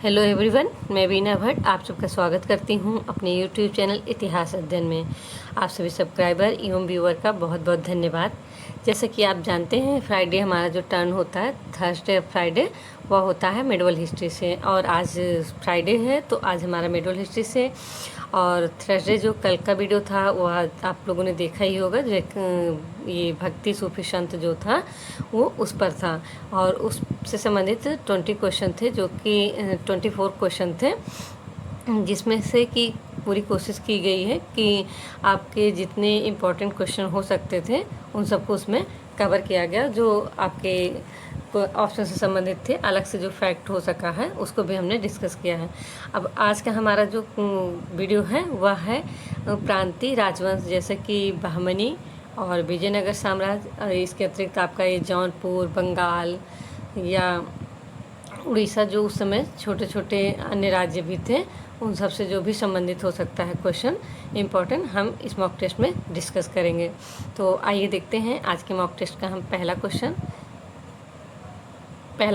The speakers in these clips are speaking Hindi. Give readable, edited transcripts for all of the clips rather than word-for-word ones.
हेलो एवरीवन, मैं बीना भट्ट आप सबका स्वागत करती हूं अपने यूट्यूब चैनल इतिहास अध्ययन में। आप सभी सब्सक्राइबर एवं व्यूअर का बहुत बहुत धन्यवाद। जैसा कि आप जानते हैं, फ्राइडे हमारा जो टर्न होता है, थर्सडे फ्राइडे, वह होता है मिडवल हिस्ट्री से। और आज फ्राइडे है तो आज हमारा मिडवल हिस्ट्री से। और थर्सडे जो कल का वीडियो था वह आप लोगों ने देखा ही होगा, जो ये भक्ति सूफी संत जो था वो उस पर था। और उससे संबंधित 20 क्वेश्चन थे, जो कि 24 क्वेश्चन थे, जिसमें से कि पूरी कोशिश की गई है कि आपके जितने इम्पोर्टेंट क्वेश्चन हो सकते थे उन सबको उसमें कवर किया गया। जो आपके ऑप्शन से संबंधित थे, अलग से जो फैक्ट हो सका है उसको भी हमने डिस्कस किया है। अब आज का हमारा जो वीडियो है वह है प्रांतीय राजवंश, जैसे कि बहमनी और विजयनगर साम्राज्य। और इसके अतिरिक्त आपका ये जौनपुर, बंगाल या उड़ीसा, जो उस समय छोटे छोटे अन्य राज्य भी थे, उन सब से जो भी संबंधित हो सकता है क्वेश्चन इम्पोर्टेंट, हम इस मॉक टेस्ट में डिस्कस करेंगे। तो आइए देखते हैं आज के मॉक टेस्ट का हम पहला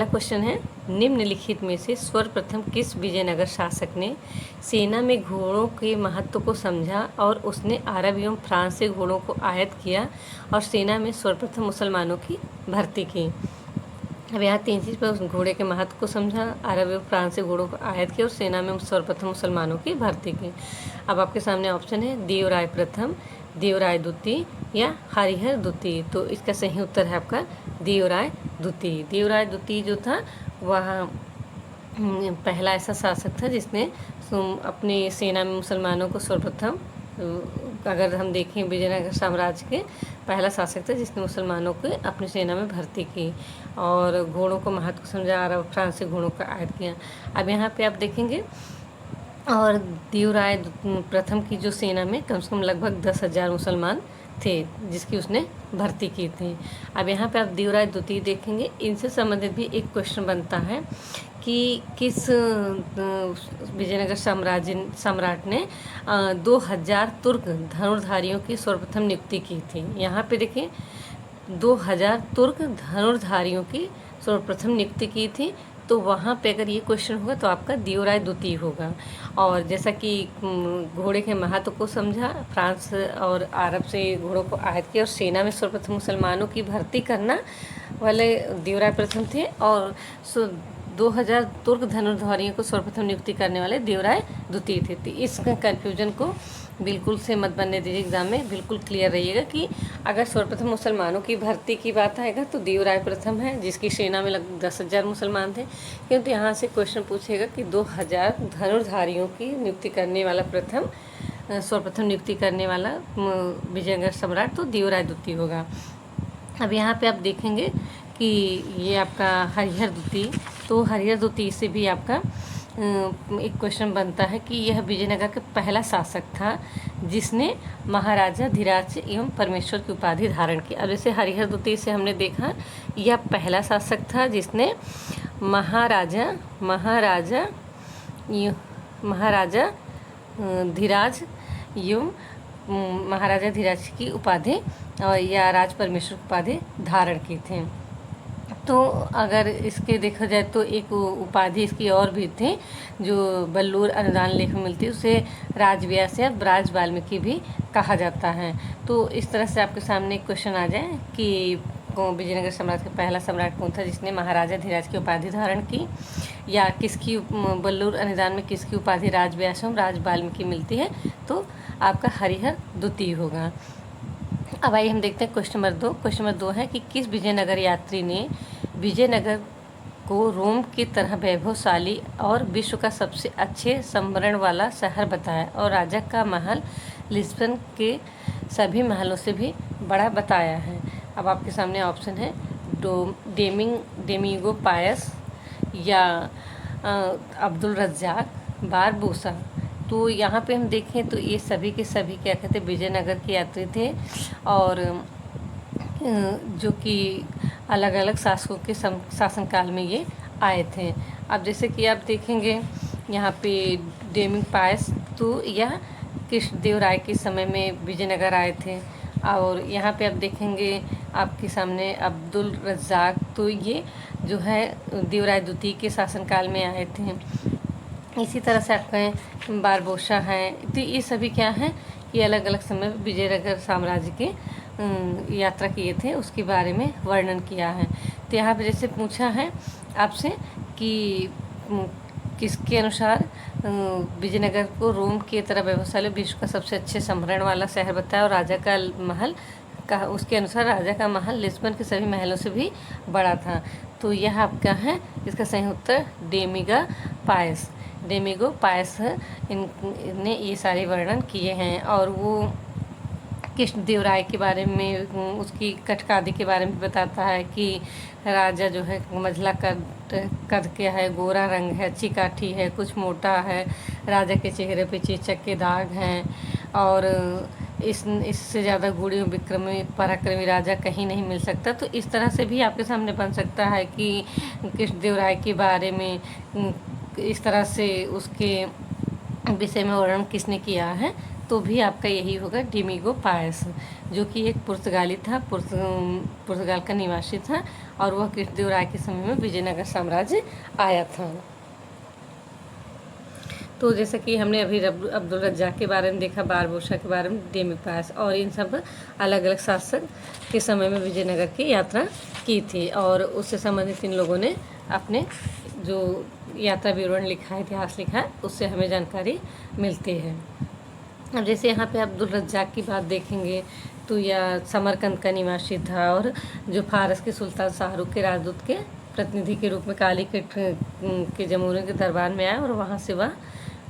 क्वेश्चन है, निम्नलिखित में से सर्वप्रथम किस विजयनगर शासक ने सेना में घोड़ों के महत्व को समझा और उसने अरब एवं फ्रांस से घोड़ों को आयात किया और सेना में सर्वप्रथम मुसलमानों की भर्ती की। अब यहाँ तीन चीज़ पर, उस घोड़े के महत्व को समझा, अरब एवं फ्रांस से घोड़ों को आयात किया और सेना में सर्वप्रथम मुसलमानों की भर्ती की। अब आपके सामने ऑप्शन है देवराय प्रथम, देवराय द्वितीय या हरिहर द्वितीय। तो इसका सही उत्तर है आपका देवराय द्वितीय। देवराय द्वितीय जो था वह पहला ऐसा शासक था जिसने अपनी सेना में मुसलमानों को सर्वप्रथम, अगर हम देखें विजयनगर साम्राज्य के पहला शासक था जिसने मुसलमानों को अपनी सेना में भर्ती की और घोड़ों को महत्व समझा, अरब फ्रांस से घोड़ों का आयात किया। अब यहाँ पे आप देखेंगे, और देवराय प्रथम की जो सेना में कम से कम लगभग 10,000 मुसलमान थे जिसकी उसने भर्ती की थी। अब यहाँ पे आप देवराय द्वितीय देखेंगे, इनसे संबंधित भी एक क्वेश्चन बनता है कि किस विजयनगर सम्राट ने 2000 तुर्क धनुर्धारियों की सर्वप्रथम नियुक्ति की थी। यहाँ पे देखिए 2000 तुर्क धनुर्धारियों की सर्वप्रथम नियुक्ति की थी। तो वहाँ पे अगर ये क्वेश्चन होगा तो आपका देवराय द्वितीय होगा। और जैसा कि घोड़े के महत्व को समझा, फ्रांस और अरब से घोड़ों को आयात किया और सेना में सर्वप्रथम मुसलमानों की भर्ती करना वाले देवराय प्रथम थे, और 2000 तुर्क धनुर्धारियों को सर्वप्रथम नियुक्ति करने वाले देवराय द्वितीय थे। तो इस कन्फ्यूजन को बिल्कुल से मत बनने दीजिए, एग्जाम में बिल्कुल क्लियर रहिएगा कि अगर सर्वप्रथम मुसलमानों की भर्ती की बात आएगा तो देवराय प्रथम है जिसकी सेना में लगभग 10,000 मुसलमान थे। क्योंकि यहाँ से क्वेश्चन पूछेगा कि 2000 धनुर्धारियों की नियुक्ति करने वाला सर्वप्रथम नियुक्ति करने वाला विजयनगर सम्राट तो देवराय द्वितीय होगा। अब यहाँ पे आप देखेंगे कि ये आपका हरिहर द्वितीय, तो हरिहर द्वितीय से भी आपका एक क्वेश्चन बनता है कि यह विजयनगर का पहला शासक था जिसने महाराजा धीराज एवं परमेश्वर की उपाधि धारण की। अब जैसे हरिहर द्वितीय से हमने देखा, यह पहला शासक था जिसने महाराजा धीराज एवं महाराजा धीराज की उपाधि या राज परमेश्वर की उपाधि धारण की थी। तो अगर इसके देखा जाए तो एक उपाधि इसकी और भी थी जो बल्लूर अनुदान लेख में मिलती है, उसे राजव्यास या ब्राज वाल्मीकि भी कहा जाता है। तो इस तरह से आपके सामने एक क्वेश्चन आ जाए कि विजयनगर साम्राज्य का पहला सम्राट कौन था जिसने महाराजा धीराज की उपाधि धारण की, या किसकी बल्लूर अनुदान में किसकी उपाधि राजव्यास एवं राज वाल्मीकि मिलती है, तो आपका हरिहर द्वितीय होगा। अब आइए हम देखते हैं क्वेश्चन नंबर 2। क्वेश्चन नंबर 2 है कि किस विजयनगर यात्री ने विजयनगर को रोम की तरह वैभवशाली और विश्व का सबसे अच्छे संभरण वाला शहर बताया और राजा का महल लिस्बन के सभी महलों से भी बड़ा बताया है। अब आपके सामने ऑप्शन है डेमिंगो पायस या अब्दुल रज्जाक बारबूसा। तो यहाँ पे हम देखें तो ये सभी के सभी क्या कहते हैं, विजयनगर के यात्री थे और जो कि अलग अलग शासकों के शासनकाल में ये आए थे। अब जैसे कि आप देखेंगे यहाँ पे डेमिंग पायस, तो यह कृष्णदेवराय के समय में विजयनगर आए थे। और यहाँ पे आप देखेंगे आपके सामने अब्दुल रज्जाक, तो ये जो है देवराय द्वितीय के शासनकाल में आए थे। इसी तरह से आपके बारबोसा हैं। तो ये सभी क्या हैं, ये अलग अलग समय विजयनगर साम्राज्य के यात्रा किए थे, उसके बारे में वर्णन किया है। तो यहाँ पे जैसे पूछा है आपसे कि किसके अनुसार विजयनगर को रोम की तरह व्यवसाय विश्व का सबसे अच्छे संभरण वाला शहर बताया, और राजा का महल का, उसके अनुसार राजा का महल लिस्बन के सभी महलों से भी बड़ा था। तो यह आपका है, इसका सही उत्तर डेमिगो पायस है। इनने ये सारे वर्णन किए हैं। और वो कृष्णदेवराय के बारे में, उसकी कटकादि के बारे में बताता है कि राजा जो है मझला कद के है, गोरा रंग है, अच्छी काठी है, कुछ मोटा है, राजा के चेहरे पे चेचक के दाग हैं, और इससे ज़्यादा गुणी विक्रमी पराक्रमी राजा कहीं नहीं मिल सकता। तो इस तरह से भी आपके सामने बन सकता है कि कृष्णदेवराय के बारे में इस तरह से उसके विषय में वर्णन किसने किया है, तो भी आपका यही होगा डिमिगो पायस, जो कि एक पुर्तगाली था, पुर्तगाल का निवासी था, और वह कृष्णदेवराय के समय में विजयनगर साम्राज्य आया था। तो जैसे कि हमने अभी अब्दुल रज्जाक के बारे में देखा, बारबोसा के बारे में, डेमिगो पायस, और इन सब अलग अलग शासक के समय में विजयनगर की यात्रा की थी, और उससे संबंधित इन लोगों ने अपने जो यात्रा विवरण लिखा है, इतिहास लिखा है, उससे हमें जानकारी मिलती है। अब जैसे यहाँ पे अब्दुल रज्जाक की बात देखेंगे, तो यह समरकंद का निवासी था, और जो फारस के सुल्तान शाहरुख के राजदूत के प्रतिनिधि के रूप में काली के जमूरियों के दरबार में आया, और वहाँ से वह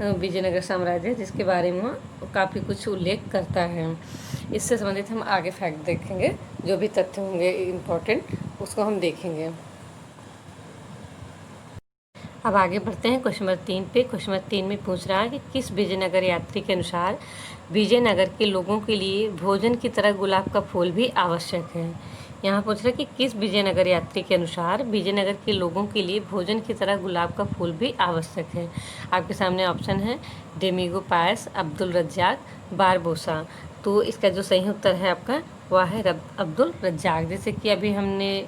विजयनगर साम्राज्य, जिसके बारे में काफ़ी कुछ उल्लेख करता है। इससे संबंधित हम आगे फैक्ट देखेंगे, जो भी तथ्य होंगे इम्पोर्टेंट, उसको हम देखेंगे। अब आगे बढ़ते हैं क्वेश्चन नंबर 3 पे। क्वेश्चन नंबर 3 में पूछ रहा है कि किस विजयनगर यात्री के अनुसार विजयनगर के लोगों के लिए भोजन की तरह गुलाब का फूल भी आवश्यक है। यहाँ पूछ रहा है कि किस विजयनगर यात्री के अनुसार विजयनगर के लोगों के लिए भोजन की तरह गुलाब का फूल भी आवश्यक है। आपके सामने ऑप्शन है डेमिगो पायस, अब्दुल रज्जाक, बारबोसा। तो इसका जो सही उत्तर है आपका वह है अब्दुल रज्जाक। जैसे कि अभी हमने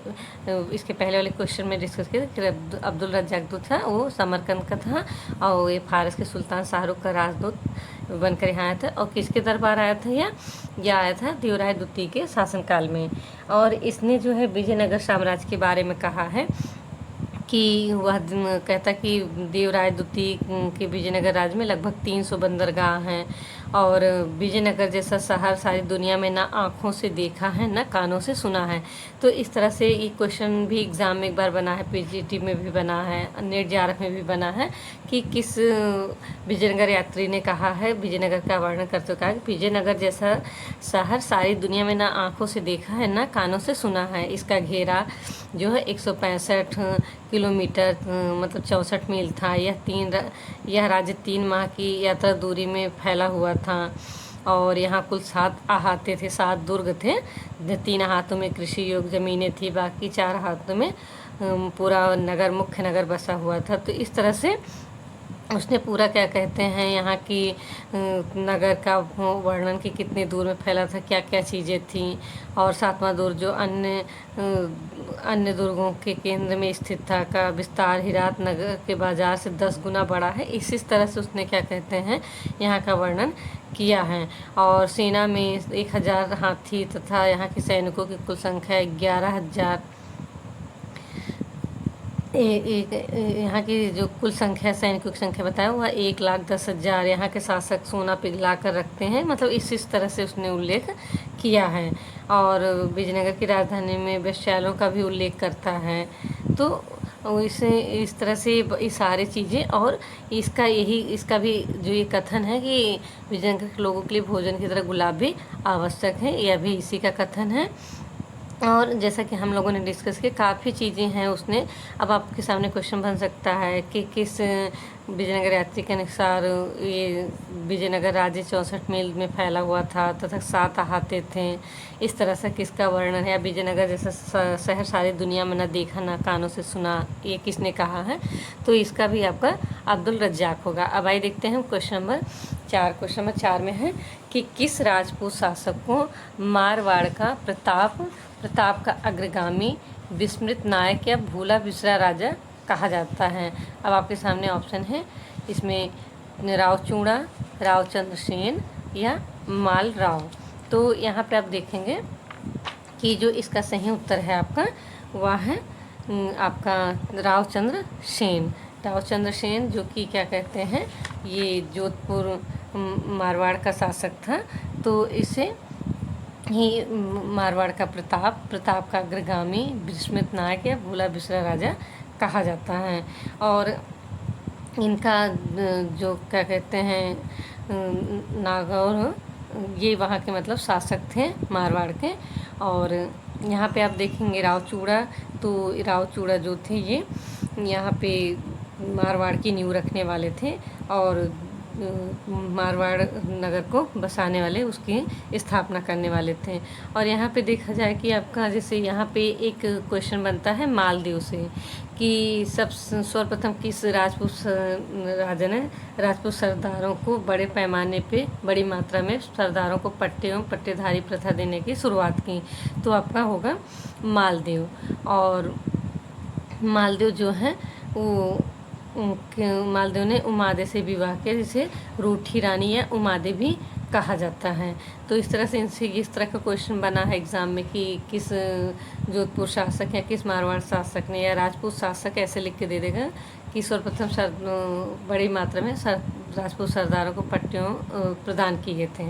इसके पहले वाले क्वेश्चन में डिस्कस किया कि अब्दुल रज्जाक जो था वो समरकंद का था, और ये फारस के सुल्तान शाहरुख का राजदूत बनकर यहाँ आया था। और किसके दरबार आया था, यह आया था देवराय द्वितीय के शासनकाल में। और इसने जो है विजयनगर साम्राज्य के बारे में कहा है कि वह कहता कि देवराय द्वितीय के विजयनगर राज्य में लगभग 300 बंदरगाह हैं, और विजयनगर जैसा शहर सारी दुनिया में ना आँखों से देखा है ना कानों से सुना है। तो इस तरह से ये क्वेश्चन भी एग्ज़ाम में एक बार बना है, पीजीटी में भी बना है, नेट जेआरएफ में भी बना है कि किस विजयनगर यात्री ने कहा है, विजयनगर का वर्णन करते कहा कि विजयनगर जैसा शहर सारी दुनिया में ना आँखों से देखा है ना कानों से सुना है। इसका घेरा जो है 165 किलोमीटर मतलब 64 मील था। यह राज्य 3 माह की यात्रा दूरी में फैला हुआ था, और यहाँ कुल 7 अहाते थे, 7 दुर्ग थे। 3 अहातों में कृषि योग्य ज़मीनें थी, बाकी 4 अहातों में पूरा नगर, मुख्य नगर बसा हुआ था। तो इस तरह से उसने पूरा क्या कहते हैं यहाँ की नगर का वर्णन कि कितने दूर में फैला था, क्या क्या चीज़ें थीं। और 7वां दुर्ग जो अन्य दुर्गों के केंद्र में स्थित था का विस्तार हिरात नगर के बाजार से 10 गुना बड़ा है। इसी तरह से उसने क्या कहते हैं यहाँ का वर्णन किया है। और सेना में 1000 हाथी तथा यहाँ के सैनिकों की कुल संख्या 11,000। यहाँ की जो कुल संख्या सैनिकों की संख्या बताया वह 1,10,000। यहाँ के शासक सोना पिघला कर रखते हैं, मतलब इस तरह से उसने उल्लेख किया है। और विजयनगर की राजधानी में वेश्यालयों का भी उल्लेख करता है। तो इस तरह से ये सारी चीज़ें, और इसका भी जो ये कथन है कि विजयनगर के लोगों के लिए भोजन की तरह गुलाब भी आवश्यक है, यह भी इसी का कथन है। और जैसा कि हम लोगों ने डिस्कस किया, काफ़ी चीज़ें हैं उसने। अब आपके सामने क्वेश्चन बन सकता है कि किस विजयनगर यात्री के अनुसार ये विजयनगर राज्य 64 मील में फैला हुआ था तथा 7 अहाते थे। इस तरह से किसका वर्णन है, या विजयनगर जैसा शहर सारी दुनिया में ना देखा ना कानों से सुना, ये किसने कहा है। तो इसका भी आपका अब्दुल रज्जाक होगा। अब आइए देखते हैं क्वेश्चन नंबर 4। क्वेश्चन नंबर 4 में है कि किस राजपूत शासक को मारवाड़ का प्रताप का अग्रगामी, विस्मृत नायक या भूला बिसरा राजा कहा जाता है। अब आपके सामने ऑप्शन है इसमें रावचूड़ा, रावचंद्र सेन या माल राव। तो यहाँ पे आप देखेंगे कि जो इसका सही उत्तर है आपका वह है आपका रावचंद्र सेन। रावचंद्र सेन जो कि क्या कहते हैं, ये जोधपुर मारवाड़ का शासक था। तो इसे ही मारवाड़ का प्रताप का अग्रगामी, विस्मित नायक या भूला बिसरा राजा कहा जाता है। और इनका जो क्या कहते हैं नागौर, ये वहाँ के मतलब शासक थे मारवाड़ के। और यहाँ पे आप देखेंगे रावचूड़ा, तो रावचूड़ा जो थे ये यहाँ पे मारवाड़ की नींव रखने वाले थे और मारवाड़ नगर को बसाने वाले, उसकी स्थापना करने वाले थे। और यहाँ पे देखा जाए कि आपका जैसे यहाँ पे एक क्वेश्चन बनता है मालदेव से कि सर्वप्रथम किस राजपूत राजा ने राजपूत सरदारों को बड़े पैमाने पे बड़ी मात्रा में सरदारों को पट्टे एवं पट्टेधारी प्रथा देने की शुरुआत की। तो आपका होगा मालदेव। और मालदेव जो है वो मालदेव ने उमादे से विवाह किया, जिसे रूठी रानी या उमादे भी कहा जाता है। तो इस तरह से इनसे इस तरह का क्वेश्चन बना है एग्ज़ाम में कि किस जोधपुर शासक या किस मारवाड़ शासक ने या राजपूत शासक ऐसे लिख के दे देगा कि सर्वप्रथम बड़ी मात्रा में राजपूत सरदारों को पट्टियों प्रदान किए थे।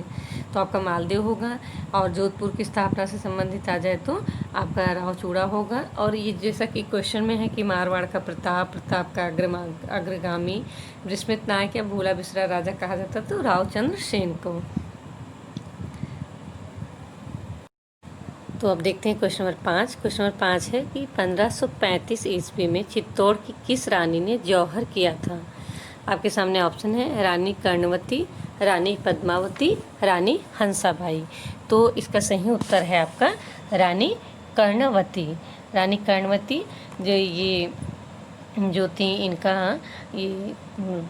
तो आपका मालदेव होगा। और जोधपुर की स्थापना से संबंधित आ जाए तो आपका रावचूड़ा होगा। और ये जैसा कि क्वेश्चन में है कि मारवाड़ का प्रताप का अग्रगामी, विस्मित नायक या भूला बिसरा राजा कहा जाता, तो रावचंद्र सेन को। तो अब देखते हैं क्वेश्चन नंबर 5। क्वेश्चन नंबर 5 है कि 1535 ईस्वी में चित्तौड़ की किस रानी ने जौहर किया था। आपके सामने ऑप्शन है रानी कर्णवती, रानी पद्मावती, रानी हंसाबाई। तो इसका सही उत्तर है आपका रानी कर्णवती। रानी कर्णवती जो थी इनका ये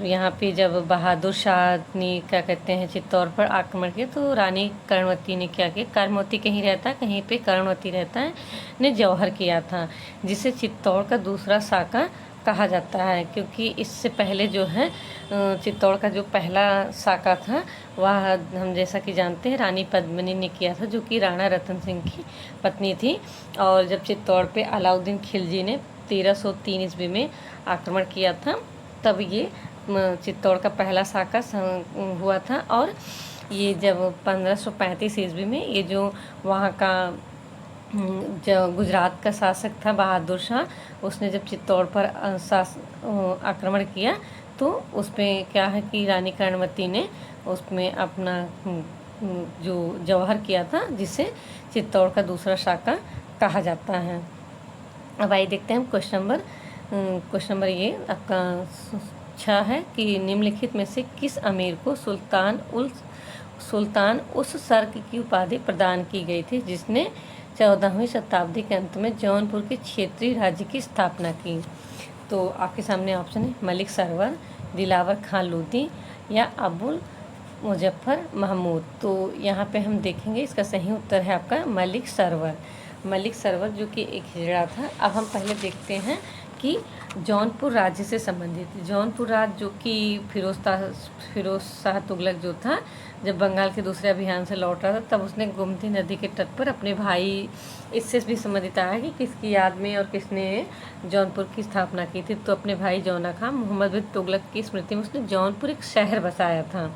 यहाँ पे जब बहादुर शाह ने क्या कहते हैं चित्तौड़ पर आक्रमण किया, तो रानी कर्णवती ने क्या किया, कर्मवती कहीं रहता है कहीं पे कर्णवती रहता है, ने जौहर किया था, जिसे चित्तौड़ का दूसरा साका कहा जाता है। क्योंकि इससे पहले जो है चित्तौड़ का जो पहला साका था वह हम जैसा कि जानते हैं रानी पद्मिनी ने किया था, जो कि राणा रतन सिंह की पत्नी थी। और जब चित्तौड़ पे अलाउद्दीन खिलजी ने 1303 ईस्वी में आक्रमण किया था, तब ये चित्तौड़ का पहला साका हुआ था। और ये जब 1535 ईस्वी में ये जो वहाँ का जो गुजरात का शासक था बहादुर शाह, उसने जब चित्तौड़ पर आक्रमण किया, तो उसमें क्या है कि रानी कर्णवती ने उसमें अपना जो जौहर किया था, जिसे चित्तौड़ का दूसरा साका कहा जाता है। अब आइए देखते हैं क्वेश्चन नंबर ये आपका 6 है कि निम्नलिखित में से किस अमीर को सुल्तान उस सर्क की उपाधि प्रदान की गई थी, जिसने 14वीं शताब्दी के अंत में जौनपुर के क्षेत्रीय राज्य की स्थापना की। तो आपके सामने ऑप्शन है मलिक सरवर, दिलावर खान लोधी या अबुल मुजफ्फर महमूद। तो यहाँ पे हम देखेंगे इसका सही उत्तर है आपका मलिक सरवर। मलिक सरवर जो कि एक हिजड़ा था। अब हम पहले देखते हैं कि जौनपुर राज्य से संबंधित जौनपुर राज्य जो कि फिरोज शाह तुगलक जो था, जब बंगाल के दूसरे अभियान से लौट रहा था, तब उसने गोमती नदी के तट पर अपने भाई, इससे भी संबंधित आया कि किसकी याद में और किसने जौनपुर की स्थापना की थी। तो अपने भाई जौना खान मोहम्मद बिन तुगलक की स्मृति में उसने जौनपुर एक शहर बसाया था।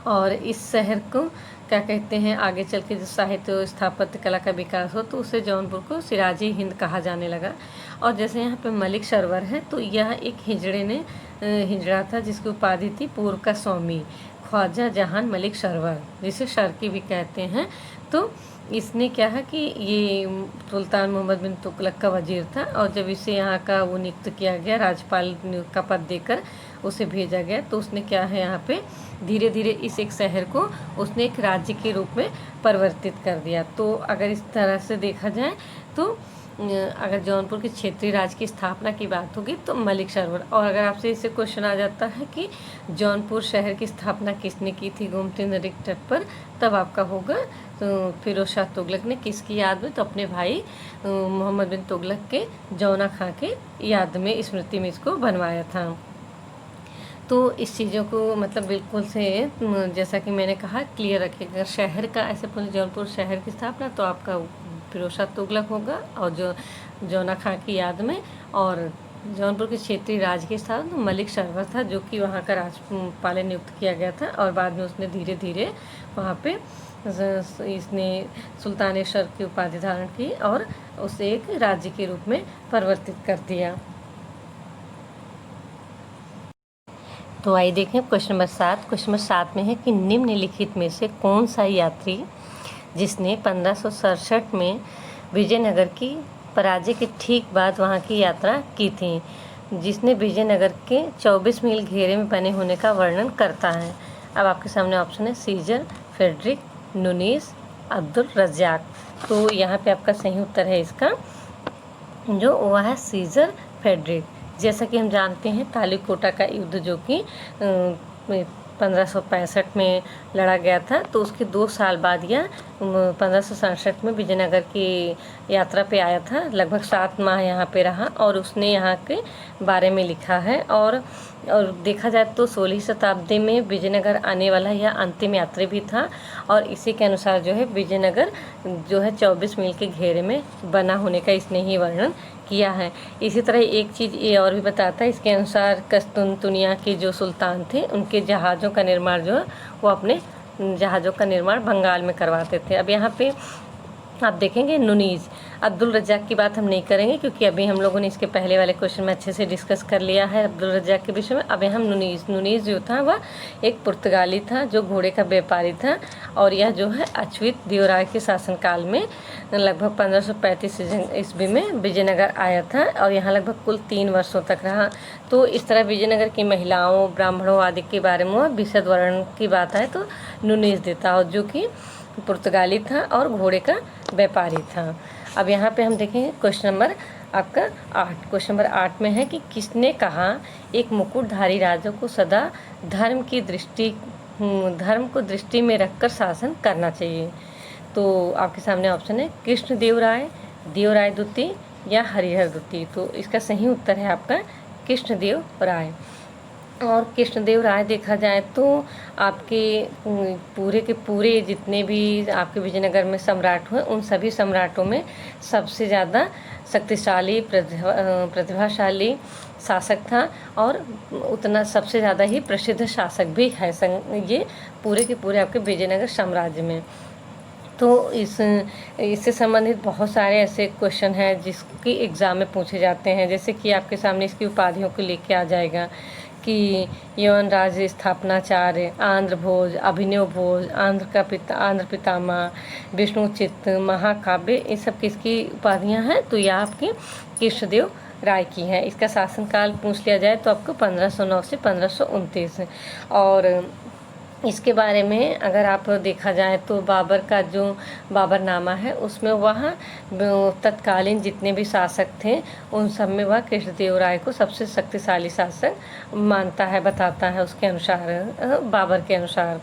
और इस शहर को क्या कहते हैं, आगे चल के जो साहित्य स्थापत्य कला का विकास हो, तो उसे जौनपुर को सिराजी हिंद कहा जाने लगा। और जैसे यहाँ पे मलिक सरवर है, तो यह एक हिजड़ा था जिसकी उपाधि थी पूर्व का स्वामी, ख्वाजा जहान मलिक सरवर, जिसे शर्की भी कहते हैं। तो इसने क्या है कि ये सुल्तान मोहम्मद बिन तुगलक का वजीर था। और जब इसे यहाँ का वो नियुक्त किया गया, राज्यपाल का पद देकर उसे भेजा गया, तो उसने क्या है यहाँ पे धीरे धीरे इस एक शहर को उसने एक राज्य के रूप में परिवर्तित कर दिया। तो अगर इस तरह से देखा जाए तो अगर जौनपुर के क्षेत्रीय राज्य की स्थापना की बात होगी तो मलिक सरवर। और अगर आपसे इससे क्वेश्चन आ जाता है कि जौनपुर शहर की स्थापना किसने की थी गोमती नदी के तट पर, तब आपका होगा तो फिरोज शाह तुगलक ने। किसकी याद में, तो अपने भाई मोहम्मद बिन तुगलक के जौना खां के याद में, स्मृति में इसको बनवाया था। तो इस चीज़ों को मतलब बिल्कुल से जैसा कि मैंने कहा क्लियर रखिएगा। शहर का ऐसे पूरे जौनपुर शहर की स्थापना तो आपका फिरोज शाह तुगलक होगा, और जो जौना खां की याद में, और जौनपुर के क्षेत्रीय राज के स्थापना तो मलिक शरवर था, जो कि वहाँ का राजपाल नियुक्त किया गया था, और बाद में उसने धीरे धीरे वहाँ पे इसने सुल्तानेश्वर की उपाधि धारण की और उसे एक राज्य के रूप में परिवर्तित कर दिया। तो आइए देखें क्वेश्चन नंबर 7। क्वेश्चन नंबर 7 में है कि निम्नलिखित में से कौन सा यात्री जिसने 1567 में विजयनगर की पराजय के ठीक बाद वहाँ की यात्रा की थी, जिसने विजयनगर के 24 मील घेरे में बने होने का वर्णन करता है। अब आपके सामने ऑप्शन है scissor, Frederick, Nunes, Abdul Razzaq. तो यहाँ पे आपका सही उत्तर है इसका जो वह है सीजर फ्रेडरिक। जैसा कि हम जानते हैं तालीकोटा का युद्ध जो कि 1565 में लड़ा गया था, तो उसके 2 साल बाद या 1567 में विजयनगर की यात्रा पे आया था। लगभग 7 माह यहाँ पे रहा और उसने यहाँ के बारे में लिखा है। और देखा जाए तो 16वीं शताब्दी में विजयनगर आने वाला यह अंतिम यात्री भी था, और इसी के अनुसार जो है विजयनगर जो है 24 मील के घेरे में बना होने का इसने ही वर्णन किया है। इसी तरह एक चीज़ ये और भी बताता है, इसके अनुसार कस्तुनतुनिया के जो सुल्तान थे उनके जहाज़ों का निर्माण जो है वो अपने जहाज़ों का निर्माण बंगाल में करवाते थे। अब यहाँ पे आप देखेंगे नुनीज़, अब्दुल रज्जाक की बात हम नहीं करेंगे क्योंकि अभी हम लोगों ने इसके पहले वाले क्वेश्चन में अच्छे से डिस्कस कर लिया है अब्दुल रज्जाक के विषय में। अब हम नुनीज़ जो था वह एक पुर्तगाली था जो घोड़े का व्यापारी था, और यह जो है अच्युत देवराय के शासनकाल में लगभग 1535 ईस्वी में विजयनगर आया था और यहाँ लगभग कुल 3 वर्षों तक रहा। तो इस तरह विजयनगर की महिलाओं, ब्राह्मणों आदि के बारे में विशद वर्णन की बात आए तो नुनीज़ देता, और जो कि पुर्तगाली था और घोड़े का व्यापारी था। अब यहाँ पे हम देखेंगे क्वेश्चन नंबर आपका 8। क्वेश्चन नंबर 8 में है कि किसने कहा एक मुकुटधारी राजा को सदा धर्म को दृष्टि में रखकर शासन करना चाहिए। तो आपके सामने ऑप्शन है कृष्णदेवराय, देवराय द्वितीय या हरिहर द्वितीय। तो इसका सही उत्तर है आपका कृष्णदेवराय। और कृष्णदेवराय देखा जाए तो आपके पूरे के पूरे जितने भी आपके विजयनगर में सम्राट हुए उन सभी सम्राटों में सबसे ज़्यादा शक्तिशाली प्रतिभाशाली शासक था, और उतना सबसे ज़्यादा ही प्रसिद्ध शासक भी है ये पूरे के पूरे आपके विजयनगर साम्राज्य में। तो इससे संबंधित बहुत सारे ऐसे क्वेश्चन हैं जिसकी एग्ज़ाम में पूछे जाते हैं, जैसे कि आपके सामने इसकी उपाधियों को लेके आ जाएगा कि यवन राज स्थापनाचार्य, आंध्र भोज, अभिनव भोज, आंध्र पितामह, विष्णु चित्त, महाकाव्य, ये सब किसकी उपाधियां हैं? तो यह आपकी कृष्णदेव राय की है। इसका शासनकाल पूछ लिया जाए तो आपको 1509 से 1529। और इसके बारे में अगर आप देखा जाए तो बाबर का जो बाबरनामा है उसमें वह तत्कालीन जितने भी शासक थे उन सब में वह कृष्णदेवराय को सबसे शक्तिशाली शासक मानता है, बताता है उसके अनुसार, बाबर के अनुसार।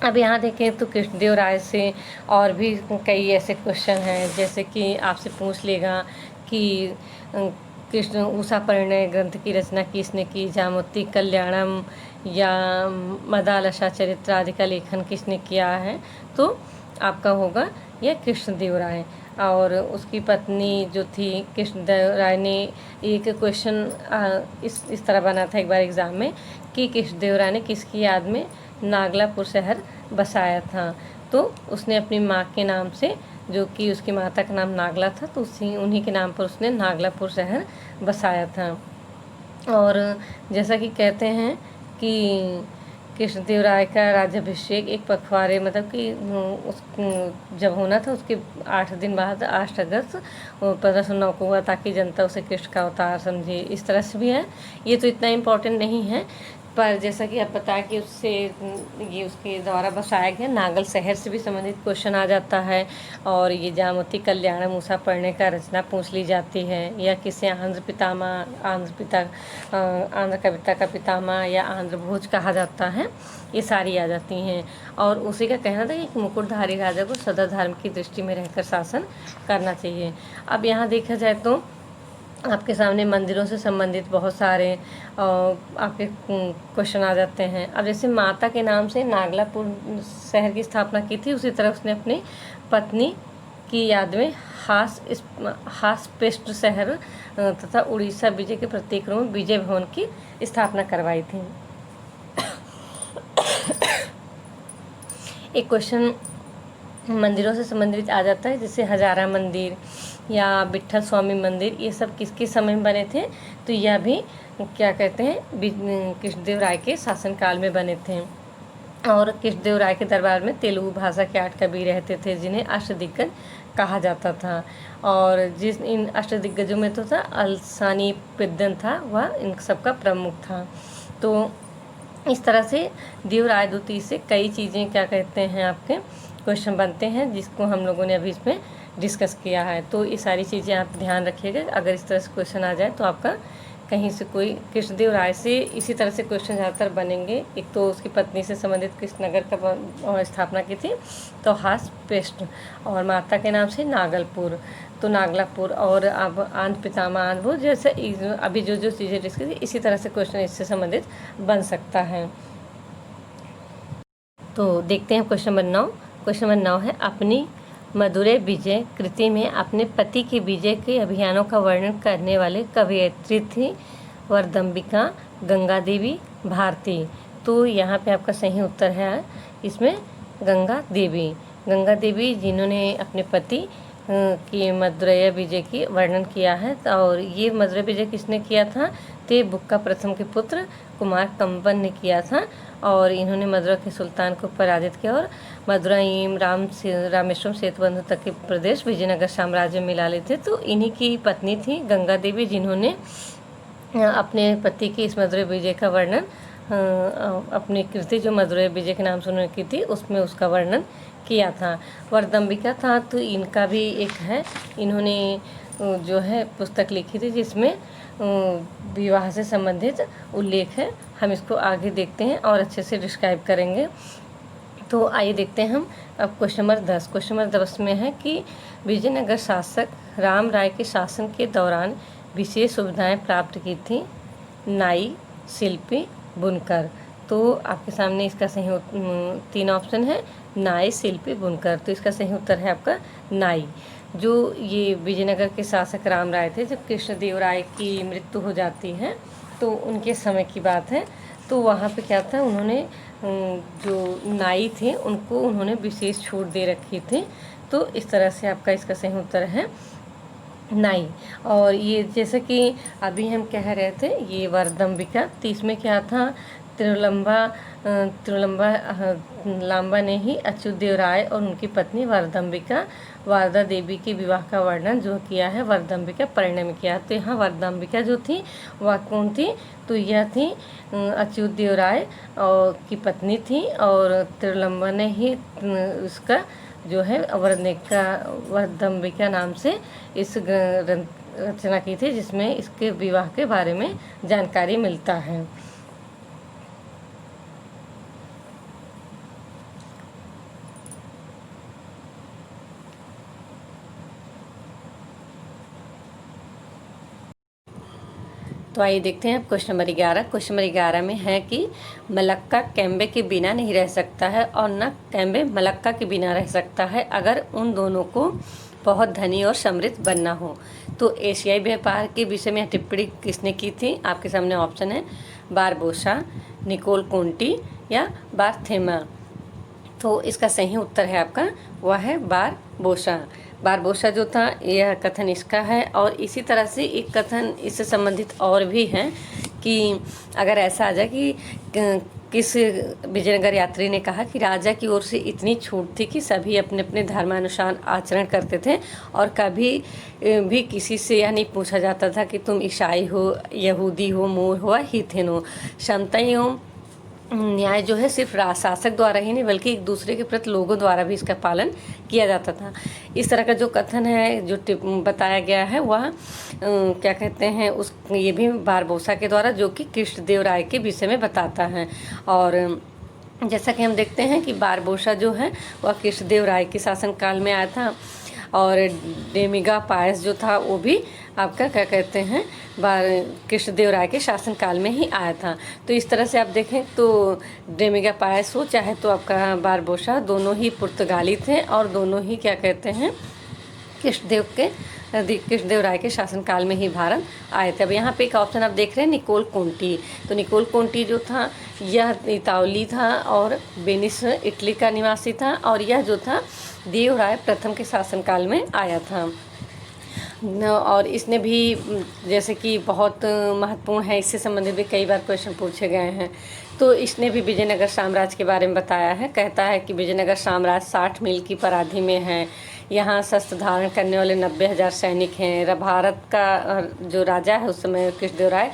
अब यहाँ देखें तो कृष्णदेवराय से और भी कई ऐसे क्वेश्चन हैं, जैसे कि आपसे पूछ लेगा कि कृष्ण उषा परिणय ग्रंथ की रचना किसने की, जामवती कल्याणम या मदालसा चरित्र आदि का लेखन किसने किया है? तो आपका होगा यह कृष्णदेवराय। और उसकी पत्नी जो थी कृष्णदेवराय ने, एक क्वेश्चन इस तरह बना था एक बार एग्ज़ाम में कि कृष्णदेवराय ने किसकी याद में नागलापुर शहर बसाया था? तो उसने अपनी माँ के नाम से, जो कि उसकी माता का नाम नागला था, तो उन्हीं के नाम पर उसने नागलापुर शहर बसाया था। और जैसा कि कहते हैं कि कृष्णदेवराय का राज्याभिषेक एक पखवाड़े मतलब कि उस जब होना था उसके 8 दिन बाद 8 अगस्त 1509 को हुआ, ताकि जनता उसे कृष्ण का अवतार समझे। इस तरह से भी है, ये तो इतना इम्पोर्टेंट नहीं है, पर जैसा कि आप बताया कि उससे ये उसके द्वारा बसाया गया नागल शहर से भी संबंधित क्वेश्चन आ जाता है। और ये जामवती कल्याणम उषा पढ़ने का रचना पूछ ली जाती है, या किसे आंध्र कविता का पितामह या आंध्र भोज कहा जाता है, ये सारी आ जाती हैं। और उसी का कहना था कि मुकुटधारी राजा को सदा धर्म की दृष्टि में रहकर शासन करना चाहिए। अब यहाँ देखा जाए तो आपके सामने मंदिरों से संबंधित बहुत सारे आपके क्वेश्चन आ जाते हैं। अब जैसे माता के नाम से नागलापुर शहर की स्थापना की थी, उसी तरह उसने अपनी पत्नी की याद में हासपेस्ट शहर तथा उड़ीसा विजय के प्रतीक रूप विजय भवन की स्थापना करवाई थी। एक क्वेश्चन मंदिरों से संबंधित आ जाता है, जैसे हजारा मंदिर या विट्ठल स्वामी मंदिर, ये सब किसके समय में बने थे? तो यह भी क्या कहते हैं, कृष्णदेव राय के शासनकाल में बने थे। और कृष्णदेव राय के दरबार में तेलुगु भाषा के 8 कवि रहते थे, जिन्हें अष्टदिग्गज कहा जाता था। और जिस इन अष्टदिग्गजों में तो था अलसानी पेद्दन था, वह इन सबका प्रमुख था। तो इस तरह से देव राय द्वितीय से कई चीज़ें क्या कहते हैं आपके क्वेश्चन बनते हैं, जिसको हम लोगों ने अभी इसमें डिस्कस किया है। तो ये सारी चीज़ें आप ध्यान रखिएगा, अगर इस तरह से क्वेश्चन आ जाए तो आपका कहीं से कोई कृष्णदेव राय से इसी तरह से क्वेश्चन ज़्यादातर बनेंगे। एक तो उसकी पत्नी से संबंधित कृष्णनगर का स्थापना की थी तो हासपेस्ट, और माता के नाम से नागलपुर तो नागलापुर, और अब आंध्र पितामह आंध्र, जैसे अभी जो जो चीज़ें डिस्कस की इसी तरह से क्वेश्चन इससे संबंधित बन सकता है। तो देखते हैं क्वेश्चन नंबर 9। क्वेश्चन नंबर 9 है, अपनी मधुरै विजय कृति में अपने पति के विजय के अभियानों का वर्णन करने वाले कवयित्री थी वरदंबिका, गंगा देवी, भारती। तो यहाँ पे आपका सही उत्तर है इसमें गंगा देवी, जिन्होंने अपने पति की मधुरै विजय की वर्णन किया है। और ये मधुरै विजय किसने किया था? तो बुक्का प्रथम के पुत्र कुमार कंबन ने किया था, और इन्होंने मदुरा के सुल्तान को पराजित किया और मदुराई रामेश्वरम सेतुबंध तक के प्रदेश विजयनगर साम्राज्य में मिला लिए थे। तो इन्हीं की पत्नी थी गंगा देवी, जिन्होंने अपने पति की इस मधुरै विजय का वर्णन अपनी कृति जो मधुरै विजय के नाम से उन्होंने की थी उसमें उसका वर्णन किया था। वरदंबिका था तो इनका भी एक है, इन्होंने जो है पुस्तक लिखी थी जिसमें विवाह से संबंधित उल्लेख है। हम इसको आगे देखते हैं और अच्छे से डिस्क्राइब करेंगे। तो आइए देखते हैं हम अब क्वेश्चन नंबर 10। क्वेश्चन नंबर 10 में है कि विजयनगर शासक राम राय के शासन के दौरान विशेष सुविधाएं प्राप्त की थी नाई, शिल्पी, बुनकर। तो आपके सामने इसका सही 3 ऑप्शन है, नाई, शिल्पी, बुनकर। तो इसका सही उत्तर है आपका नाई। जो ये विजयनगर के शासक राम राय थे, जब कृष्णदेव राय की मृत्यु हो जाती है तो उनके समय की बात है, तो वहाँ पे क्या था, उन्होंने जो नाई थे उनको उन्होंने विशेष छूट दे रखी थी। तो इस तरह से आपका इसका सही उत्तर है नाई। और ये जैसे कि अभी हम कह रहे थे ये वरदंबिका, तो इसमें क्या था, तिरुलंबा लांबा ने ही अच्युतदेव राय और उनकी पत्नी वरदंबिका वारदा देवी के विवाह का वर्णन जो किया है वरदंबिका परिणय में किया। तो यहाँ वरदंबिका जो थी वह कौन थी, तो यह थी अच्युतदेव राय और की पत्नी थी, और तिरुलंबा ने ही उसका जो है वरदंबिका नाम से इस रचना की थी, जिसमें इसके विवाह के बारे में जानकारी मिलता है। तो आइए देखते हैं क्वेश्चन नंबर 11। क्वेश्चन नंबर 11 में है कि मलक्का कैम्बे के बिना नहीं रह सकता है और न कैम्बे मलक्का के बिना रह सकता है अगर उन दोनों को बहुत धनी और समृद्ध बनना हो। तो एशियाई व्यापार के विषय में टिप्पणी किसने की थी? आपके सामने ऑप्शन है बारबोसा, निकोल कोंटी या बार्थेमा। तो इसका सही उत्तर है आपका वह है बारबोसा जो था, यह कथन इसका है। और इसी तरह से एक कथन इससे संबंधित और भी है कि अगर ऐसा आ जाए कि किस विजयनगर यात्री ने कहा कि राजा की ओर से इतनी छूट थी कि सभी अपने अपने धर्मानुसार आचरण करते थे और कभी भी किसी से यह नहीं पूछा जाता था कि तुम ईसाई हो, यहूदी हो, मूर हो, हीथेन हो। समता एवं न्याय जो है सिर्फ शासक द्वारा ही नहीं बल्कि एक दूसरे के प्रति लोगों द्वारा भी इसका पालन किया जाता था। इस तरह का जो कथन है जो बताया गया है वह क्या कहते हैं उस ये भी बारबोसा के द्वारा, जो कि कृष्णदेव राय के विषय में बताता है। और जैसा कि हम देखते हैं कि बारबोसा जो है वह कृष्णदेव राय के शासनकाल में आया था, और डेमिगा पायस जो था वो भी आपका क्या कहते हैं कृष्णदेवराय के शासनकाल में ही आया था। तो इस तरह से आप देखें तो डेमिगा पायस हो चाहे तो आपका बारबोसा, दोनों ही पुर्तगाली थे और दोनों ही क्या कहते हैं कृष्णदेवराय के शासनकाल में ही भारत आए थे। अब यहाँ पे एक ऑप्शन आप देख रहे हैं निकोल कोंटी। तो निकोल कोंटी जो था यह इतावली था और वेनिस इटली का निवासी था, और यह जो था देवराय प्रथम के शासनकाल में आया था। और इसने भी जैसे कि बहुत महत्वपूर्ण है, इससे संबंधित भी कई बार क्वेश्चन पूछे गए हैं। तो इसने भी विजयनगर साम्राज्य के बारे में बताया है। कहता है कि विजयनगर साम्राज्य 60 मील की पराधि में है, यहाँ शस्त्र धारण करने वाले 90,000 सैनिक हैं। भारत का जो राजा है उस समय कृष्णदेवराय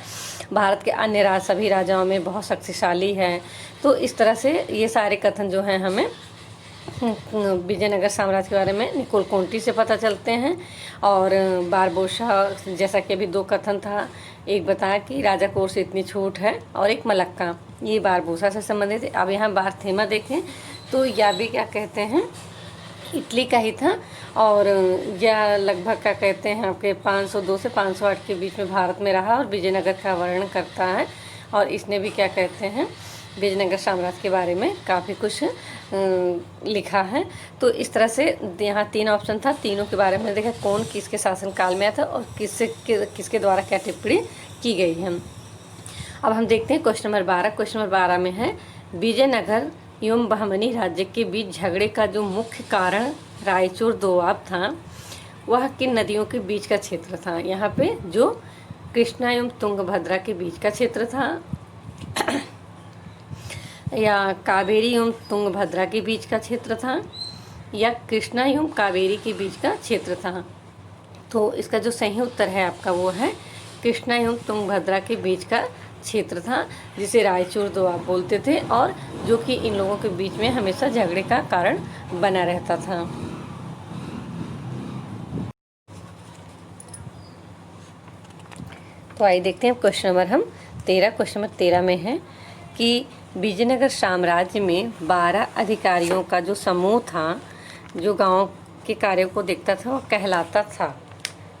भारत के अन्य सभी राजाओं में बहुत शक्तिशाली है। तो इस तरह से ये सारे कथन जो हैं हमें विजयनगर साम्राज्य के बारे में निकोल कोंटी से पता चलते हैं। और बारबोसा जैसा कि अभी 2 कथन था, एक बताया कि राजा कोर से इतनी छूट है और एक मलक्का, ये बारबोसा से संबंधित है। अब यहाँ बारथेमा देखें तो यह भी क्या कहते हैं इटली का ही था, और यह लगभग क्या कहते हैं आपके 502 से 508 के बीच में भारत में रहा और विजयनगर का वर्णन करता है। और इसने भी क्या कहते हैं विजयनगर साम्राज्य के बारे में काफ़ी कुछ लिखा है। तो इस तरह से यहाँ 3 ऑप्शन था, तीनों के बारे में देखा कौन किसके शासनकाल में आया था और किसके द्वारा क्या टिप्पणी की गई है। अब हम देखते हैं क्वेश्चन नंबर 12। क्वेश्चन नंबर 12 में है विजयनगर एवं बहमनी राज्य के बीच झगड़े का जो मुख्य कारण रायचूर दोआब था वह किन नदियों के बीच का क्षेत्र था। यहाँ पे जो कृष्णा एवं तुंगभद्रा के बीच का क्षेत्र था या कावेरी एवं तुंगभद्रा के बीच का क्षेत्र था या कृष्णा एवं कावेरी के बीच का क्षेत्र था। तो इसका जो सही उत्तर है आपका वो है कृष्णा एवं तुंगभद्रा के बीच का क्षेत्र था, जिसे रायचूर दोआब बोलते थे और जो कि इन लोगों के बीच में हमेशा झगड़े का कारण बना रहता था। तो आइए देखते हैं क्वेश्चन नंबर 13। क्वेश्चन नंबर 13 में है कि विजयनगर साम्राज्य में 12 अधिकारियों का जो समूह था जो गांव के कार्यों को देखता था वो कहलाता था।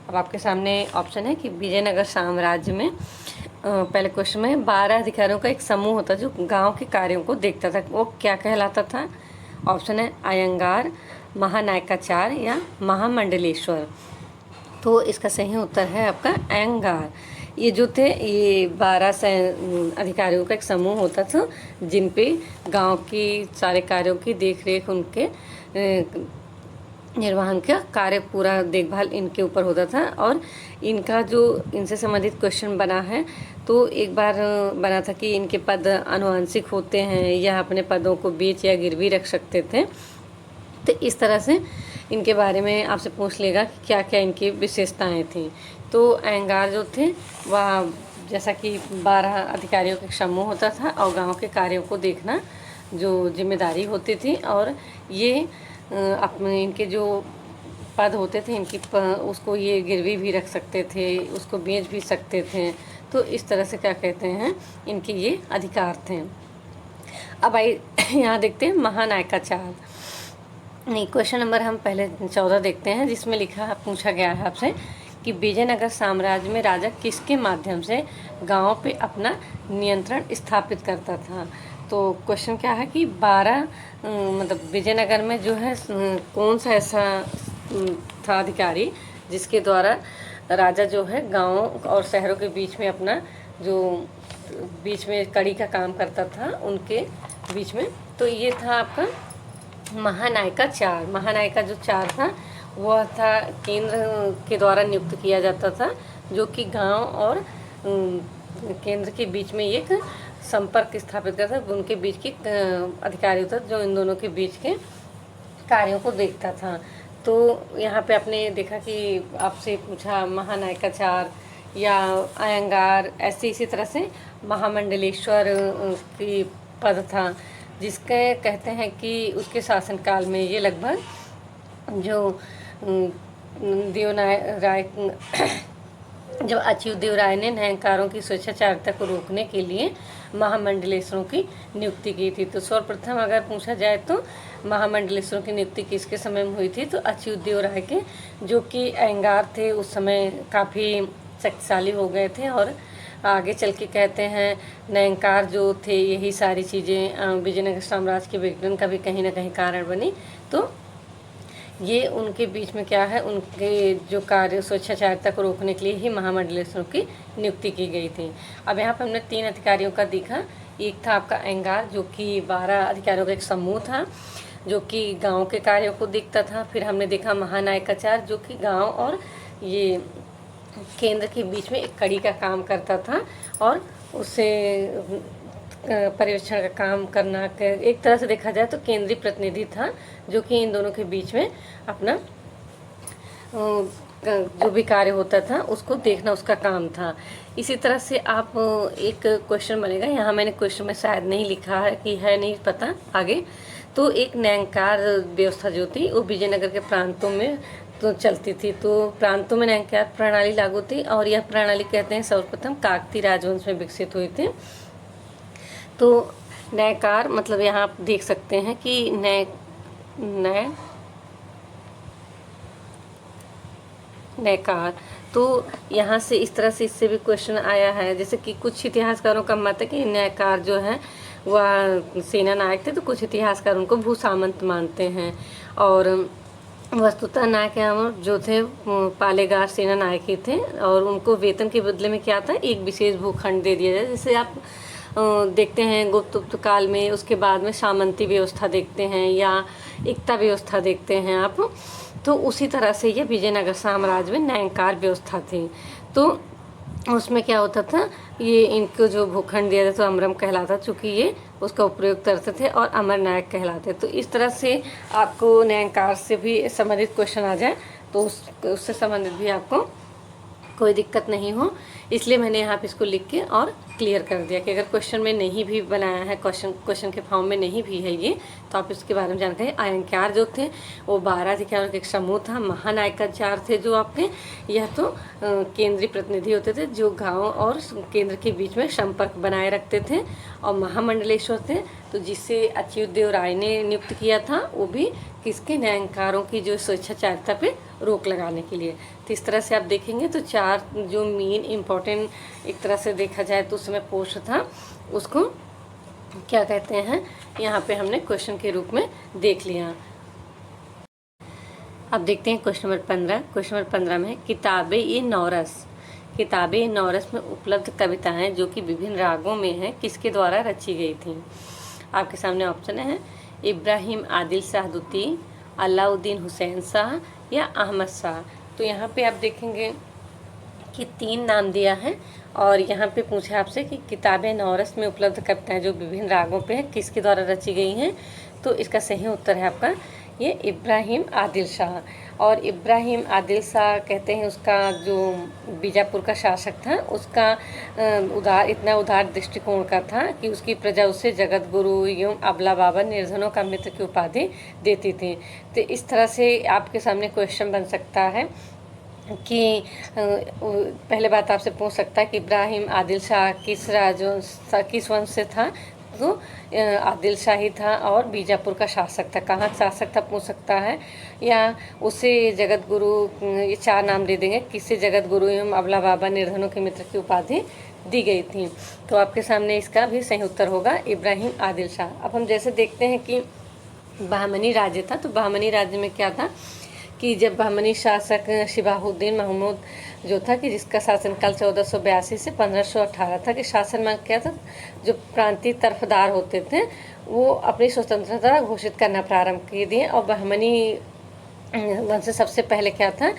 अब आपके सामने ऑप्शन है कि विजयनगर साम्राज्य में पहले क्वेश्चन में 12 अधिकारियों का एक समूह होता जो गांव के कार्यों को देखता था, वो क्या कहलाता था। ऑप्शन है अयंगार, महानायकाचार्य या महामंडलेश्वर। तो इसका सही उत्तर है आपका अयंगार। ये जो थे ये 12 अधिकारियों का एक समूह होता था जिन पे गांव की सारे कार्यों की देखरेख उनके निर्वहन का कार्य पूरा देखभाल इनके ऊपर होता था। और इनका जो इनसे संबंधित क्वेश्चन बना है तो एक बार बना था कि इनके पद आनुवंशिक होते हैं या अपने पदों को बेच या गिरवी रख सकते थे। तो इस तरह से इनके बारे में आपसे पूछ लेगा कि क्या क्या इनकी विशेषताएं थी। तो अयंगार जो थे वह जैसा कि 12 अधिकारियों का समूह होता था और गांव के कार्यों को देखना जो जिम्मेदारी होती थी, और ये अपने इनके जो पद होते थे इनकी उसको ये गिरवी भी रख सकते थे, उसको बेच भी सकते थे। तो इस तरह से क्या कहते हैं इनके ये अधिकार थे। अब आइए यहाँ देखते हैं महानायकाचार्य। नहीं, क्वेश्चन नंबर हम पहले 14 देखते हैं जिसमें पूछा गया है आपसे कि विजयनगर साम्राज्य में राजा किसके माध्यम से गाँव पे अपना नियंत्रण स्थापित करता था। तो क्वेश्चन क्या है कि 12 मतलब विजयनगर में जो है कौन सा ऐसा था अधिकारी जिसके द्वारा राजा जो है गाँव और शहरों के बीच में अपना जो बीच में कड़ी का काम करता था उनके बीच में। तो ये था आपका महानायकाचार्य। महानायका जो चार था वह था केंद्र के द्वारा नियुक्त किया जाता था जो कि गांव और केंद्र के बीच में एक संपर्क स्थापित करता था, उनके बीच की अधिकारी होता जो इन दोनों के बीच के कार्यों को देखता था। तो यहाँ पे आपने देखा कि आपसे पूछा महानायकाचार्य या अयंगार, ऐसे इसी तरह से महामंडलेश्वर की पद था जिसके कहते हैं कि उसके शासनकाल में ये लगभग जो देवराय जब अच्युतदेव राय ने न्यायकारों की स्वेच्छाचारिता को रोकने के लिए महामंडलेश्वरों की नियुक्ति की थी। तो सर्वप्रथम अगर पूछा जाए तो महामंडलेश्वरों की नियुक्ति किसके समय में हुई थी, तो अच्युतदेव राय के, जो कि अयंगार थे, उस समय काफ़ी शक्तिशाली हो गए थे। और आगे चल के कहते हैं न्यायकार जो थे, यही सारी चीज़ें विजयनगर साम्राज्य के विघटन का भी कहीं ना कहीं कारण बनी। तो ये उनके बीच में क्या है, उनके जो कार्य स्वेच्छाचारिता को रोकने के लिए ही महामंडलेश्वरों की नियुक्ति की गई थी। अब यहाँ पर हमने 3 अधिकारियों का देखा। एक था आपका अयंगार, जो कि 12 अधिकारियों का एक समूह था, जो कि गांव के कार्यों को देखता था। फिर हमने देखा महानायकाचार्य, जो कि गांव और ये केंद्र के बीच में एक कड़ी का काम करता था, और उसे पर्यवेक्षण का काम करना, एक तरह से देखा जाए तो केंद्रीय प्रतिनिधि था, जो कि इन दोनों के बीच में अपना जो भी कार्य होता था उसको देखना उसका काम था। इसी तरह से आप एक क्वेश्चन बनेगा, यहाँ मैंने क्वेश्चन में शायद नहीं लिखा है कि है, नहीं पता आगे। तो एक न्यायकार व्यवस्था जो थी वो विजयनगर के प्रांतों में तो चलती थी। तो प्रांतों में न्यायकार प्रणाली लागू थी, और यह प्रणाली कहते हैं सर्वप्रथम काकतीय राजवंश में विकसित हुई थी। तो न्यायकार मतलब यहाँ आप देख सकते हैं कि न्यायकार, तो यहाँ से इस तरह से इससे भी क्वेश्चन आया है। जैसे कि कुछ इतिहासकारों का मत है कि न्यायकार जो है वह सेना नायक थे, तो कुछ इतिहासकार उनको भूसामंत मानते हैं। और वस्तुतः नायक जो थे पालेगार सेना नायक ही थे, और उनको वेतन के बदले में क्या था, एक विशेष भूखंड दे दिया जाए। जैसे आप देखते हैं गुप्त काल में, उसके बाद में सामंती व्यवस्था देखते हैं या एकता व्यवस्था देखते हैं आप, तो उसी तरह से ये विजयनगर साम्राज्य में न्यायकार व्यवस्था थी। तो उसमें क्या होता था, ये इनको जो भूखंड दिया जाता तो अमरम कहलाता, चूँकि ये उसका उपयोग करते थे, और अमर नायक कहलाते। तो इस तरह से आपको न्यायकार से भी संबंधित क्वेश्चन आ जाए तो उससे संबंधित भी आपको कोई दिक्कत नहीं हो, इसलिए मैंने यहाँ पे इसको लिख के और क्लियर कर दिया कि अगर क्वेश्चन में नहीं भी बनाया है, क्वेश्चन के फॉर्म में नहीं भी है ये, तो आप इसके बारे में जानकारी। अयंकार जो थे वो 12 अधिकारियों का एक समूह था। महानायकाचार्य थे जो आपके, यह तो केंद्रीय प्रतिनिधि होते थे जो गांव और केंद्र के बीच में संपर्क बनाए रखते थे। और महामंडलेश्वर थे, तो जिसे अच्युतदेव राय ने नियुक्त किया था, वो भी किसके, न्यायकारों की जो स्वेच्छाचारिता पे रोक लगाने के लिए। तो इस तरह से आप देखेंगे तो 4 जो मेन इम्पोर्टेंट एक तरह से देखा जाए तो उसमें पोस्ट था, उसको क्या कहते हैं, यहाँ पे हमने क्वेश्चन के रूप में देख लिया। अब देखते हैं क्वेश्चन नंबर 15। क्वेश्चन नंबर 15 में किताबे नौरस में उपलब्ध कविताएं जो कि विभिन्न रागों में हैं, किसके द्वारा रची गई थी। आपके सामने ऑप्शन है इब्राहिम आदिल शाह दुती, अलाउद्दीन हुसैन शाह या अहमद शाह। तो यहाँ पे आप देखेंगे कि 3 नाम दिया है, और यहाँ पे पूछा आपसे कि किताबें नौरस में उपलब्ध कविताएं जो विभिन्न रागों पे हैं किसके द्वारा रची गई हैं। तो इसका सही उत्तर है आपका ये इब्राहिम आदिल शाह। और इब्राहिम आदिल शाह कहते हैं उसका जो बीजापुर का शासक था, उसका इतना उदार दृष्टिकोण का था कि उसकी प्रजा उसे जगत गुरु एवं अबला बाबा निर्धनों का मित्र की उपाधि देती थी। तो इस तरह से आपके सामने क्वेश्चन बन सकता है कि पहले बात आपसे पूछ सकता है कि इब्राहिम आदिल शाह किस वंश से था। तो आदिल शाही था और बीजापुर का शासक था। कहाँ शासक था पूछ सकता है, या उसे जगत गुरु, ये 4 नाम दे देंगे, किससे जगत गुरु एवं अबला बाबा निर्धनों के मित्र की उपाधि दी गई थी। तो आपके सामने इसका भी सही उत्तर होगा इब्राहिम आदिल शाह। अब हम जैसे देखते हैं कि बहमनी राज्य था, तो बहमनी राज्य में क्या था कि जब बहमनी शासक शिबाहुद्दीन महमूद जो था कि जिसका शासनकाल 1482 से 1518 था, कि शासन में क्या था, जो प्रांतीय तरफदार होते थे वो अपनी स्वतंत्रता घोषित करना प्रारंभ कर दिए। और बहमनी वंश से सबसे पहले क्या था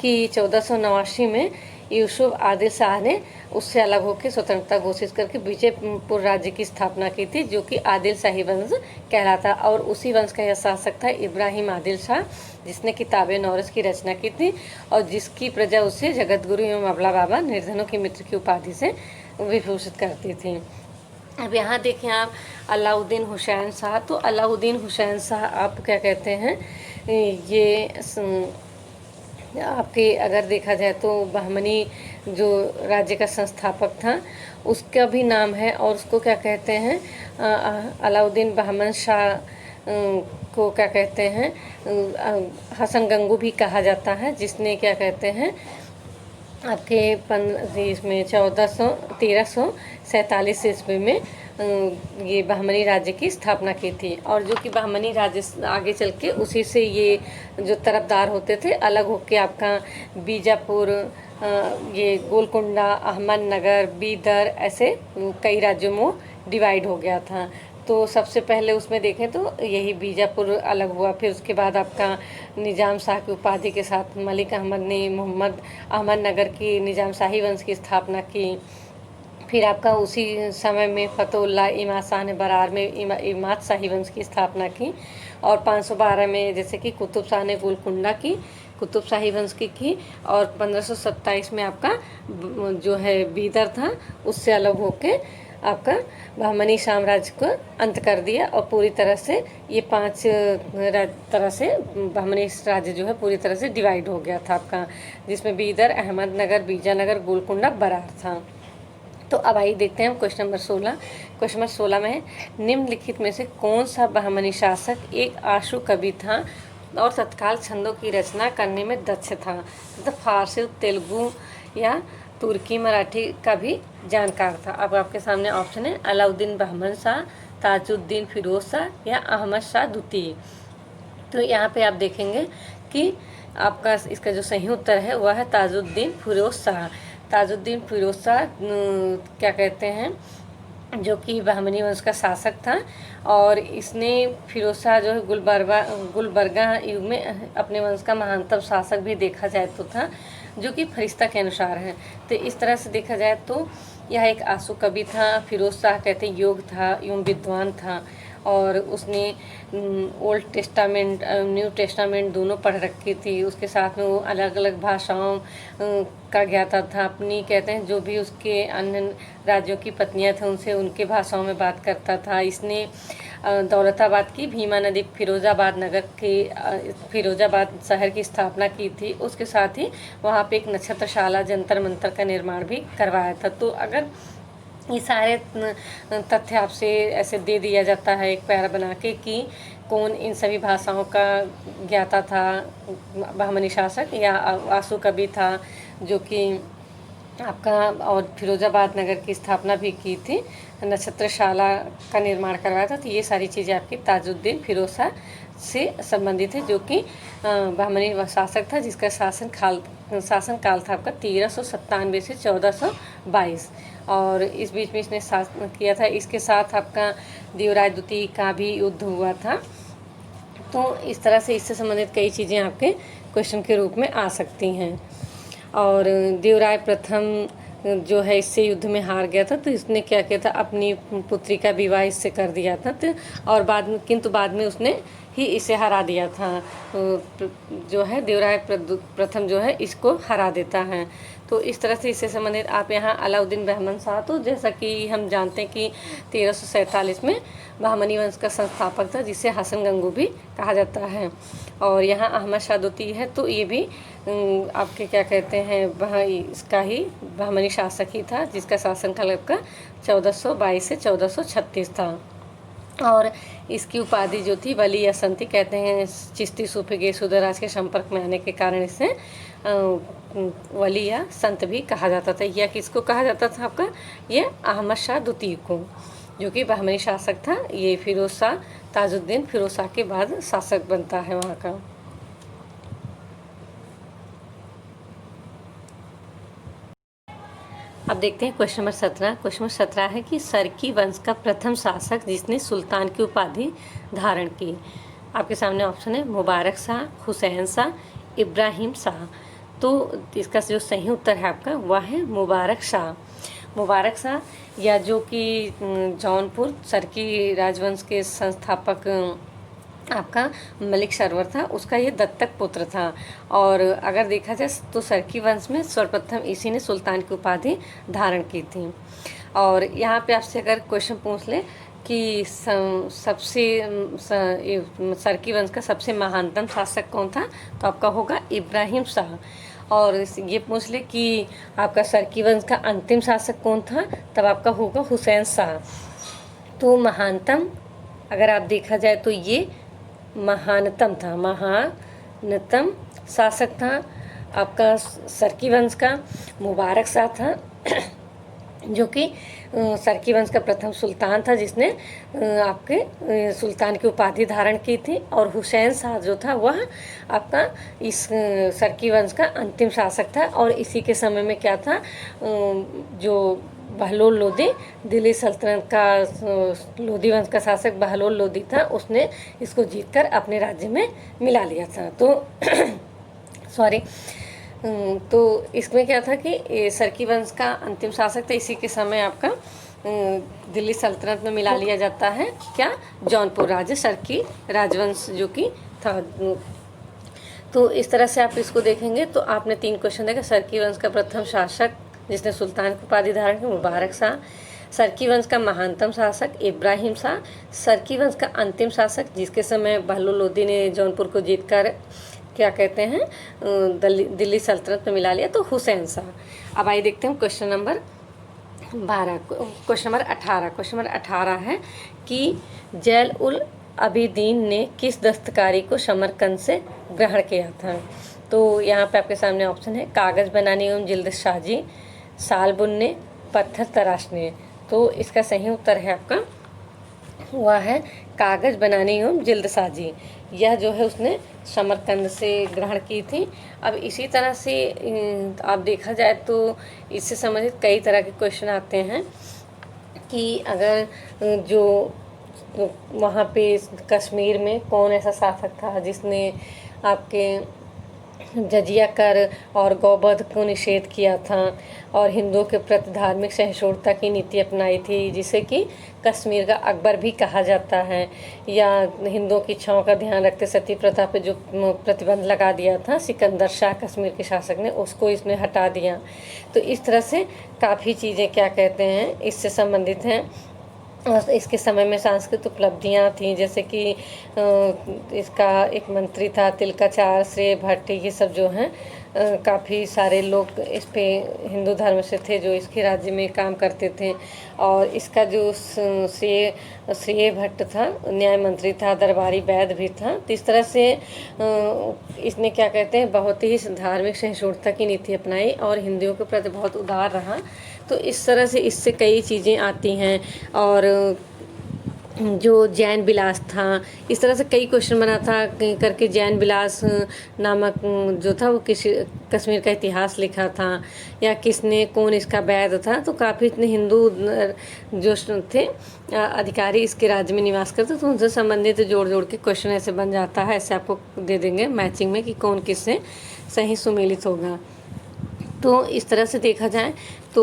कि 1489 में यूसुफ आदिल शाह ने उससे अलग होकर स्वतंत्रता घोषित करके विजयपुर राज्य की स्थापना की थी, जो कि आदिल शाही वंश कहलाता। और उसी वंश का यह शासक था इब्राहिम आदिल शाह, जिसने किताबे नौरस की रचना की थी और जिसकी प्रजा उसे जगत गुरु एवं अबला बाबा निर्धनों के मित्र की उपाधि से विभूषित करती थी। अब यहाँ देखें आप अलाउद्दीन हुसैन शाह। तो अलाउद्दीन हुसैन शाह आप क्या कहते हैं, ये आपके अगर देखा जाए तो बहमनी जो राज्य का संस्थापक था उसका भी नाम है, और उसको क्या कहते हैं, अलाउद्दीन बहमन शाह को क्या कहते हैं, हसन गंगू भी कहा जाता है, जिसने क्या कहते हैं आपके इसमें 1347 ईस्वी में ये बहमनी राज्य की स्थापना की थी। और जो कि बहमनी राज्य आगे चल के उसी से ये जो तरफदार होते थे अलग होके आपका बीजापुर, ये गोलकुंडा, अहमदनगर, बीदर, ऐसे कई राज्यों में डिवाइड हो गया था। तो सबसे पहले उसमें देखें तो यही बीजापुर अलग हुआ। फिर उसके बाद आपका निज़ाम शाह की उपाधि के साथ मलिक अहमद ने मोहम्मद अहमदनगर की निज़ाम शाही वंश की स्थापना की। फिर आपका उसी समय में फतेहुल्लाह इमाद शाह ने बरार में इमाद शाही वंश की स्थापना की। और 512 में जैसे कि कुतुब शाह ने गोलकुंडा की कुतुब शाही वंश की। और 1527 में आपका जो है बीदर था उससे अलग होके आपका बहमनी साम्राज्य को अंत कर दिया। और पूरी तरह से ये 5 तरह से बहमनी राज्य जो है पूरी तरह से डिवाइड हो गया था आपका, जिसमें बीदर, अहमदनगर, बीजानगर, गोलकुंडा, बरार था। तो अब आइए देखते हैं हम क्वेश्चन नंबर 16। क्वेश्चन नंबर 16 में है, निम्नलिखित में से कौन सा बहमनी शासक एक आशु कवि था और तत्काल छंदों की रचना करने में दक्ष था, मतलब फारसी, तेलुगु या तुर्की मराठी का भी जानकार था। अब आपके सामने ऑप्शन है अलाउद्दीन बहमन शाह, ताजुद्दीन फिरोज शाह या अहमद शाह द्वितीय। तो यहाँ पे आप देखेंगे कि आपका इसका जो सही उत्तर है वह है ताजुद्दीन फिरोज शाह। ताजुद्दीन फिरोज शाह क्या कहते हैं, जो कि बहमनी वंश का शासक था। और इसने फिरोज शाह जो है गुलबर्गा युग में अपने वंश का महानतम शासक भी देखा जाए तो था, जो कि फरिश्ता के अनुसार है। तो इस तरह से देखा जाए तो यह एक आशु कवि था। फिरोज शाह कहते हैं योग था एवं विद्वान था, और उसने ओल्ड टेस्टामेंट न्यू टेस्टामेंट दोनों पढ़ रखी थी। उसके साथ में वो अलग अलग भाषाओं का ज्ञाता था। अपनी कहते हैं जो भी उसके अन्य राज्यों की पत्नियां थीं उनसे उनके भाषाओं में बात करता था। इसने दौलताबाद की भीमा नदी फिरोजाबाद नगर के फिरोजाबाद शहर की स्थापना की थी। उसके साथ ही वहाँ पे एक नक्षत्रशाला जंतर मंतर का निर्माण भी करवाया था। तो अगर ये सारे तथ्य आपसे ऐसे दे दिया जाता है एक पैरा बना के कि कौन इन सभी भाषाओं का ज्ञाता था, बहमनी शासक या आशु कवि था जो कि आपका, और फिरोजाबाद नगर की स्थापना भी की थी, नक्षत्रशाला का निर्माण करवाया था। तो ये सारी चीज़ें आपकी ताजुद्दीन फिरोज शाह से संबंधित है, जो कि बहमनी शासक था जिसका शासन काल था आपका 1397 से 1422। और इस बीच में इसने शासन किया था। इसके साथ आपका देवराय द्वितीय का भी युद्ध हुआ था। तो इस तरह से इससे संबंधित कई चीज़ें आपके क्वेश्चन के रूप में आ सकती हैं। और देवराय प्रथम जो है इससे युद्ध में हार गया था, तो इसने क्या किया था, अपनी पुत्री का विवाह इससे कर दिया था। तो और किंतु बाद में उसने ही इसे हरा दिया था। जो है देवराय प्रथम जो है इसको हरा देता है। तो इस तरह से इससे संबंधित आप यहाँ अलाउद्दीन बहमन शाह, तो जैसा कि हम जानते हैं कि 1347 में बहमनी वंश का संस्थापक था, जिसे हसन गंगू भी कहा जाता है। और यहाँ अहमद शाह द्वितीय है, तो ये भी आपके क्या कहते हैं इसका ही बहमनी शासक ही था, जिसका शासनकाल आपका 1422 से 1436 था। और इसकी उपाधि जो थी वली या संती, कहते हैं चिश्ती सूफी के सुदराज के संपर्क में आने के कारण इसे वली या संत भी कहा जाता था। यह किसको कहा जाता था आपका, ये अहमद शाह द्वितीय को, जो कि बहमनी शासक था। ये फिरोज शाह, ताजुद्दीन फिरोज शाह के बाद शासक बनता है वहाँ का। अब देखते हैं क्वेश्चन नंबर 17। क्वेश्चन नंबर 17 है कि सरकी वंश का प्रथम शासक जिसने सुल्तान की उपाधि धारण की। आपके सामने ऑप्शन है मुबारक शाह, हुसैन शाह, इब्राहिम शाह। तो इसका जो सही उत्तर है आपका वह है मुबारक शाह। मुबारक शाह या जो कि जौनपुर सरकी राजवंश के संस्थापक आपका मलिक सरवर था, उसका ये दत्तक पुत्र था। और अगर देखा जाए तो सरकी वंश में सर्वप्रथम इसी ने सुल्तान की उपाधि धारण की थी। और यहाँ पे आपसे अगर क्वेश्चन पूछ ले कि सबसे सरकी वंश का सबसे महानतम शासक कौन था, तो आपका होगा इब्राहिम शाह। और ये पूछ ले कि आपका सरकी वंश का अंतिम शासक कौन था, तब आपका होगा हुसैन शाह। तो महानतम अगर आप देखा जाए तो ये महानतम था, महानतम शासक था आपका सरकी वंश का। मुबारक शाह था जो कि सरकी वंश का प्रथम सुल्तान था, जिसने आपके सुल्तान की उपाधि धारण की थी। और हुसैन शाह जो था वह आपका इस सरकी वंश का अंतिम शासक था। और इसी के समय में क्या था, जो बहलोल लोदी, दिल्ली सल्तनत का लोदी वंश का शासक बहलोल लोदी था, उसने इसको जीतकर अपने राज्य में मिला लिया था। तो सॉरी, तो इसमें क्या था कि सरकी वंश का अंतिम शासक था। इसी के समय आपका दिल्ली सल्तनत में मिला लिया जाता है क्या, जौनपुर राज्य, सरकी राजवंश जो कि था। तो इस तरह से आप इसको देखेंगे तो आपने 3 क्वेश्चन देखा। सरकी वंश का प्रथम शासक जिसने सुल्तान की उपाधि धारण की, मुबारक शाह। सरकी वंश का महानतम शासक इब्राहिम शाह। सरकी वंश का अंतिम शासक जिसके समय बहलोल लोदी ने जौनपुर को जीतकर क्या कहते हैं दिल्ली सल्तनत में मिला लिया, तो हुसैन शाह। अब आइए देखते हैं question number 12, question number 18। Question number 18 है कि जैल उल अबिदीन ने किस दस्तकारी को समरकंद से ग्रहण किया था। तो यहाँ पे आपके सामने ऑप्शन है, कागज़ बनाने एवं जिल्द साजी, साल बुनने, पत्थर तराशने। तो इसका सही उत्तर है आपका हुआ है कागज़ बनाने एवं जिल्द साजी। यह जो है उसने समरकंद से ग्रहण की थी। अब इसी तरह से आप देखा जाए तो इससे संबंधित कई तरह के क्वेश्चन आते हैं कि अगर जो वहाँ पे कश्मीर में कौन ऐसा शासक था जिसने आपके जजिया कर और गौवध को निषेध किया था और हिंदुओं के प्रति धार्मिक सहिष्णुता की नीति अपनाई थी, जिसे कि कश्मीर का अकबर भी कहा जाता है। या हिंदुओं की इच्छाओं का ध्यान रखते सती प्रथा पे जो प्रतिबंध लगा दिया था सिकंदर शाह कश्मीर के शासक ने, उसको इसने हटा दिया। तो इस तरह से काफ़ी चीज़ें क्या कहते हैं इससे संबंधित हैं। और इसके समय में सांस्कृतिक उपलब्धियां थीं, जैसे कि इसका एक मंत्री था तिलकाचार्य, श्रेय भट्ट, ये सब जो हैं काफ़ी सारे लोग इस पे हिंदू धर्म से थे जो इसके राज्य में काम करते थे। और इसका जो श्रेय भट्ट था न्याय मंत्री था, दरबारी वैद्य भी था। तो इस तरह से इसने क्या कहते हैं बहुत ही धार्मिक सहिष्णुता की नीति अपनाई और हिंदुओं के प्रति बहुत उदार रहा। तो इस तरह से इससे कई चीज़ें आती हैं। और जो जैन विलास था, इस तरह से कई क्वेश्चन बना था करके जैन विलास नामक जो था वो किस कश्मीर का इतिहास लिखा था, या किसने कौन इसका वैद्य था। तो काफ़ी इतने हिंदू जो थे अधिकारी इसके राज्य में निवास करते, तो उनसे संबंधित जोड़ जोड़ के क्वेश्चन ऐसे बन जाता है। ऐसे आपको दे देंगे मैचिंग में कि कौन किससे सही सुमेलित होगा। तो इस तरह से देखा जाए तो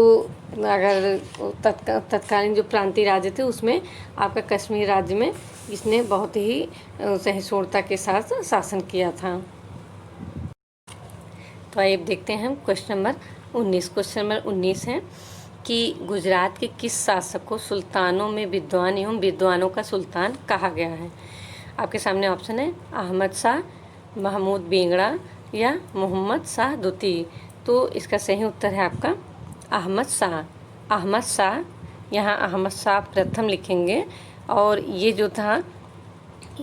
अगर तत्कालीन जो प्रांतीय राज्य थे उसमें आपका कश्मीर राज्य में इसने बहुत ही सहिष्णुता के साथ शासन किया था। तो आइए देखते हैं हम क्वेश्चन नंबर 19। क्वेश्चन नंबर 19 है कि गुजरात के किस शासक को सुल्तानों में विद्वान एवं विद्वानों का सुल्तान कहा गया है। आपके सामने ऑप्शन है अहमद शाह, महमूद बेगड़ा या मोहम्मद शाह द्वितीय। तो इसका सही उत्तर है आपका अहमद शाह। अहमद शाह, यहाँ अहमद शाह प्रथम लिखेंगे। और ये जो था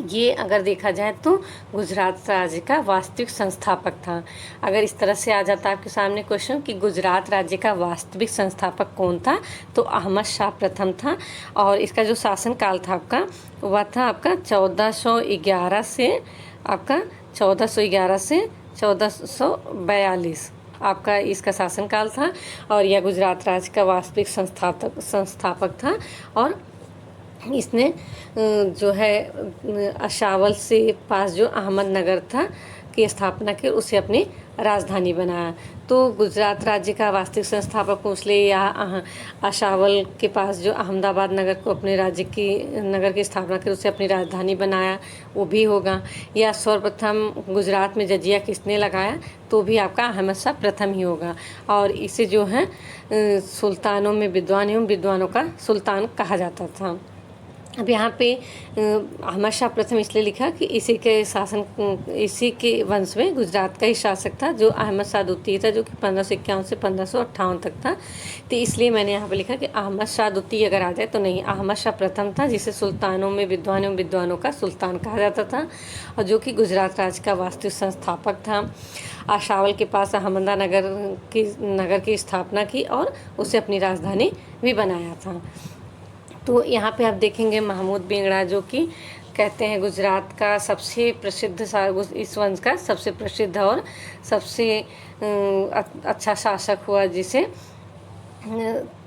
ये अगर देखा जाए तो गुजरात राज्य का वास्तविक संस्थापक था। अगर इस तरह से आ जाता आपके सामने क्वेश्चन कि गुजरात राज्य का वास्तविक संस्थापक कौन था, तो अहमद शाह प्रथम था। और इसका जो शासनकाल था आपका वह था आपका 1411 से आपका 1411 से 1442 आपका इसका शासनकाल था। और यह गुजरात राज्य का वास्तविक संस्थापक था। और इसने जो है अशावल से पास जो अहमदनगर था की स्थापना की, उसे अपनी राजधानी बनाया। तो गुजरात राज्य का वास्तविक संस्थापक पूछ ले, या अशावल के पास जो अहमदाबाद नगर को अपने राज्य की नगर की स्थापना की, उसे अपनी राजधानी बनाया, वो भी होगा। या सर्वप्रथम गुजरात में जजिया किसने लगाया, तो भी आपका अहमद शाह प्रथम ही होगा। और इसे जो है सुल्तानों में विद्वान एवं विद्वानों का सुल्तान कहा जाता था। अब यहाँ पे अहमद शाह प्रथम इसलिए लिखा कि इसी के वंश में गुजरात का ही शासक था जो अहमद शाह द्वितीय था, जो कि 1551 से 1558 तक था। तो इसलिए मैंने यहाँ पे लिखा कि अहमद शाह द्वितीय अगर आ जाए तो नहीं, अहमद शाह प्रथम था जिसे सुल्तानों में विद्वानों का सुल्तान कहा जाता था, और जो कि गुजरात राज्य का वास्तविक संस्थापक था। आशावल के पास नगर की स्थापना की और उसे अपनी राजधानी भी बनाया था। तो यहाँ पे आप देखेंगे महमूद बेंगड़ा, जो कि कहते हैं गुजरात का सबसे प्रसिद्ध इस वंश का सबसे प्रसिद्ध और सबसे अच्छा शासक हुआ, जिसे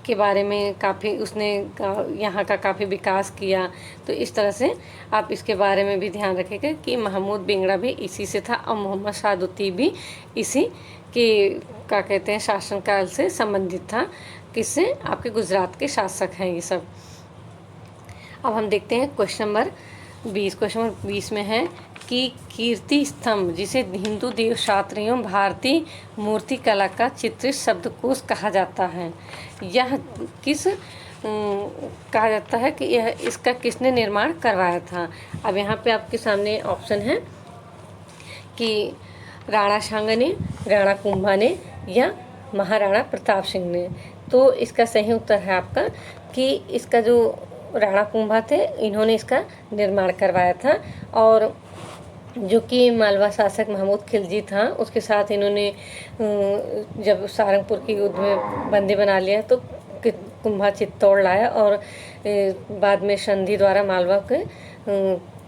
के बारे में काफ़ी उसने यहाँ का काफ़ी विकास किया। तो इस तरह से आप इसके बारे में भी ध्यान रखिएगा कि महमूद बेंगड़ा भी इसी से था और मोहम्मद शाह द्वितीय भी इसी के क्या कहते हैं शासनकाल से संबंधित था। किससे? आपके गुजरात के शासक हैं ये सब। अब हम देखते हैं क्वेश्चन नंबर 20। क्वेश्चन नंबर 20 में है कि कीर्ति स्तंभ, जिसे हिंदू देवशास्त्र एवं भारतीय मूर्ति कला का चित्रित शब्दकोश कहा जाता है, यह किस कहा जाता है कि यह इसका किसने निर्माण करवाया था? अब यहाँ पे आपके सामने ऑप्शन है कि राणा सांगा ने, राणा कुंभा ने या महाराणा प्रताप सिंह ने। तो इसका सही उत्तर है आपका कि इसका जो राणा कुंभा थे, इन्होंने इसका निर्माण करवाया था। और जो कि मालवा शासक महमूद खिलजी था, उसके साथ इन्होंने जब सारंगपुर के युद्ध में बंदी बना लिया तो कुंभा चित्तौड़ लाया और बाद में संधि द्वारा मालवा के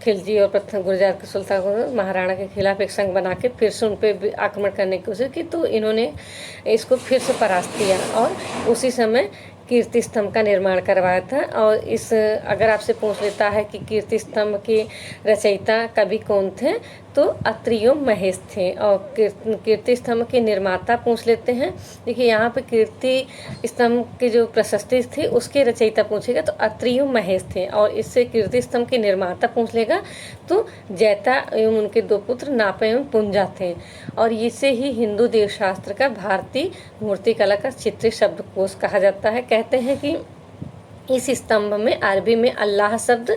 खिलजी और प्रथम गुजरात के सुल्तान को महाराणा के खिलाफ एक संघ बना के फिर से उन पर आक्रमण करने की कोशिश की। तो इन्होंने इसको फिर से परास्त किया और उसी समय कीर्ति स्तंभ का निर्माण करवाया था। और इस अगर आपसे पूछ लेता है कि कीर्ति स्तंभ के रचयिता कवि कौन थे, तो अत्रि एवं महेश थे। और कीर्ति स्तंभ के निर्माता पूछ लेते हैं। देखिए यहाँ पे कीर्ति स्तंभ की जो प्रशस्ति थी उसके रचयिता पूछेगा तो अत्रि एवं महेश थे। और इससे कीर्ति स्तंभ के निर्माता पूछ लेगा तो जैता एवं उनके दो पुत्र नापा एवं पुंजा थे। और इसे ही हिंदू देवशास्त्र का भारतीय मूर्तिकला का चित्रित शब्दकोश कहा जाता है। कहते हैं कि इस स्तंभ में अरबी में अल्लाह शब्द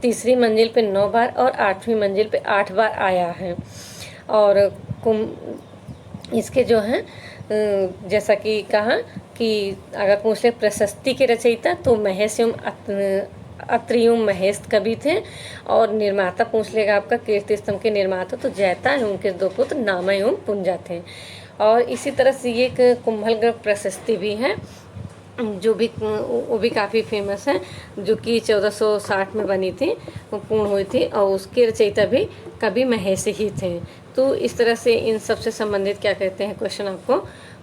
तीसरी मंजिल पे 9 बार और 8वीं मंजिल पे 8 बार आया है। और इसके जो हैं जैसा कि कहा कि अगर पूछ ले प्रशस्ति के रचयिता तो महेश एवं अत्रि एवं महेश कवि थे। और निर्माता पूछ लेगा आपका कीर्ति स्तंभ के निर्माता तो जैता एवं उनके दो पुत्र नामा एवं पुंजा थे। और इसी तरह से ये एक कुंभलगढ़ प्रशस्ति भी है जो भी वो भी काफ़ी फेमस है, जो कि 1460 में बनी थी, पूर्ण हुई थी। और उसके रचयिता भी कवि महेश ही थे। तो इस तरह से इन सब से संबंधित क्या कहते हैं क्वेश्चन आपको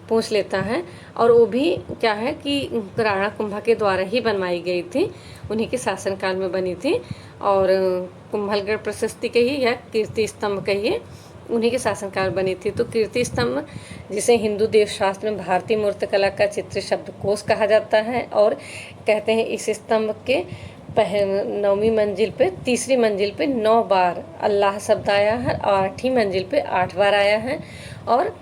पूछ लेता है। और वो भी क्या है कि राणा कुंभा के द्वारा ही बनवाई गई थी, उन्हीं के शासनकाल में बनी थी। और कुंभलगढ़ प्रशस्ति कहिए या कीर्ति स्तंभ कहिए, उन्हीं के शासनकाल बनी थी। तो कीर्ति स्तंभ जिसे हिंदू देवशास्त्र में भारतीय मूर्तिकला का चित्रित शब्दकोश कहा जाता है। और कहते हैं इस स्तंभ के 9वीं मंजिल पे तीसरी मंजिल पे 9 बार अल्लाह शब्द आया है और 8वीं मंजिल पे 8 बार आया है। और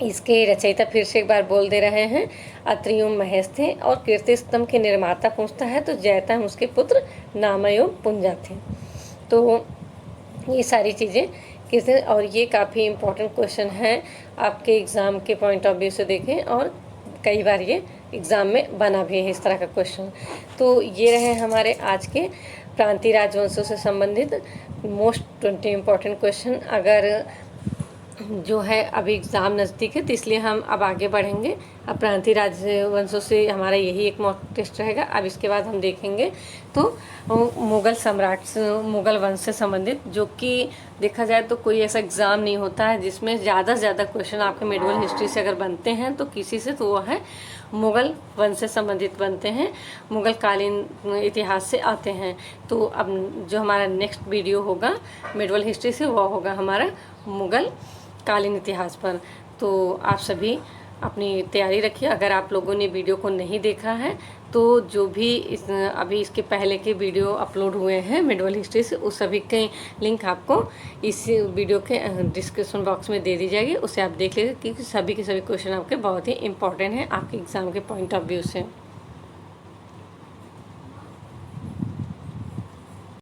इसके रचयिता फिर से एक बार बोल दे रहे हैं अत्रि एवं महेश थे। और कीर्ति स्तंभ के निर्माता पूछता है तो जैता उसके पुत्र नामा एवं पुंजा थे। तो ये सारी चीज़ें किस, और ये काफ़ी इम्पोर्टेंट क्वेश्चन है आपके एग्ज़ाम के पॉइंट ऑफ व्यू से देखें, और कई बार ये एग्ज़ाम में बना भी है इस तरह का क्वेश्चन। तो ये रहे हमारे आज के प्रांतीय राजवंशों से संबंधित मोस्ट 20 इम्पोर्टेंट क्वेश्चन। अगर जो है अभी एग्ज़ाम नज़दीक है तो इसलिए हम अब आगे बढ़ेंगे। अब प्रांतीय राजवंशों से हमारा यही एक मॉक टेस्ट रहेगा। अब इसके बाद हम देखेंगे तो मुग़ल वंश से संबंधित, जो कि देखा जाए तो कोई ऐसा एग्ज़ाम नहीं होता है जिसमें ज़्यादा से ज़्यादा क्वेश्चन आपके मेडिवल हिस्ट्री से अगर बनते हैं तो किसी से, तो वो है मुग़ल वंश से संबंधित बनते हैं, मुग़ल कालीन इतिहास से आते हैं। तो अब जो हमारा नेक्स्ट वीडियो होगा मेडिवल हिस्ट्री से, वो होगा हमारा मुग़ल कालीन इतिहास पर। तो आप सभी अपनी तैयारी रखिए। अगर आप लोगों ने वीडियो को नहीं देखा है तो जो भी अभी इसके पहले के वीडियो अपलोड हुए हैं मेडिवल हिस्ट्री से, उस सभी के लिंक आपको इस वीडियो के डिस्क्रिप्शन बॉक्स में दे दी जाएगी। उसे आप देख लीजिए क्योंकि सभी के सभी क्वेश्चन आपके बहुत ही इंपॉर्टेंट हैं आपके एग्ज़ाम के पॉइंट ऑफ व्यू से।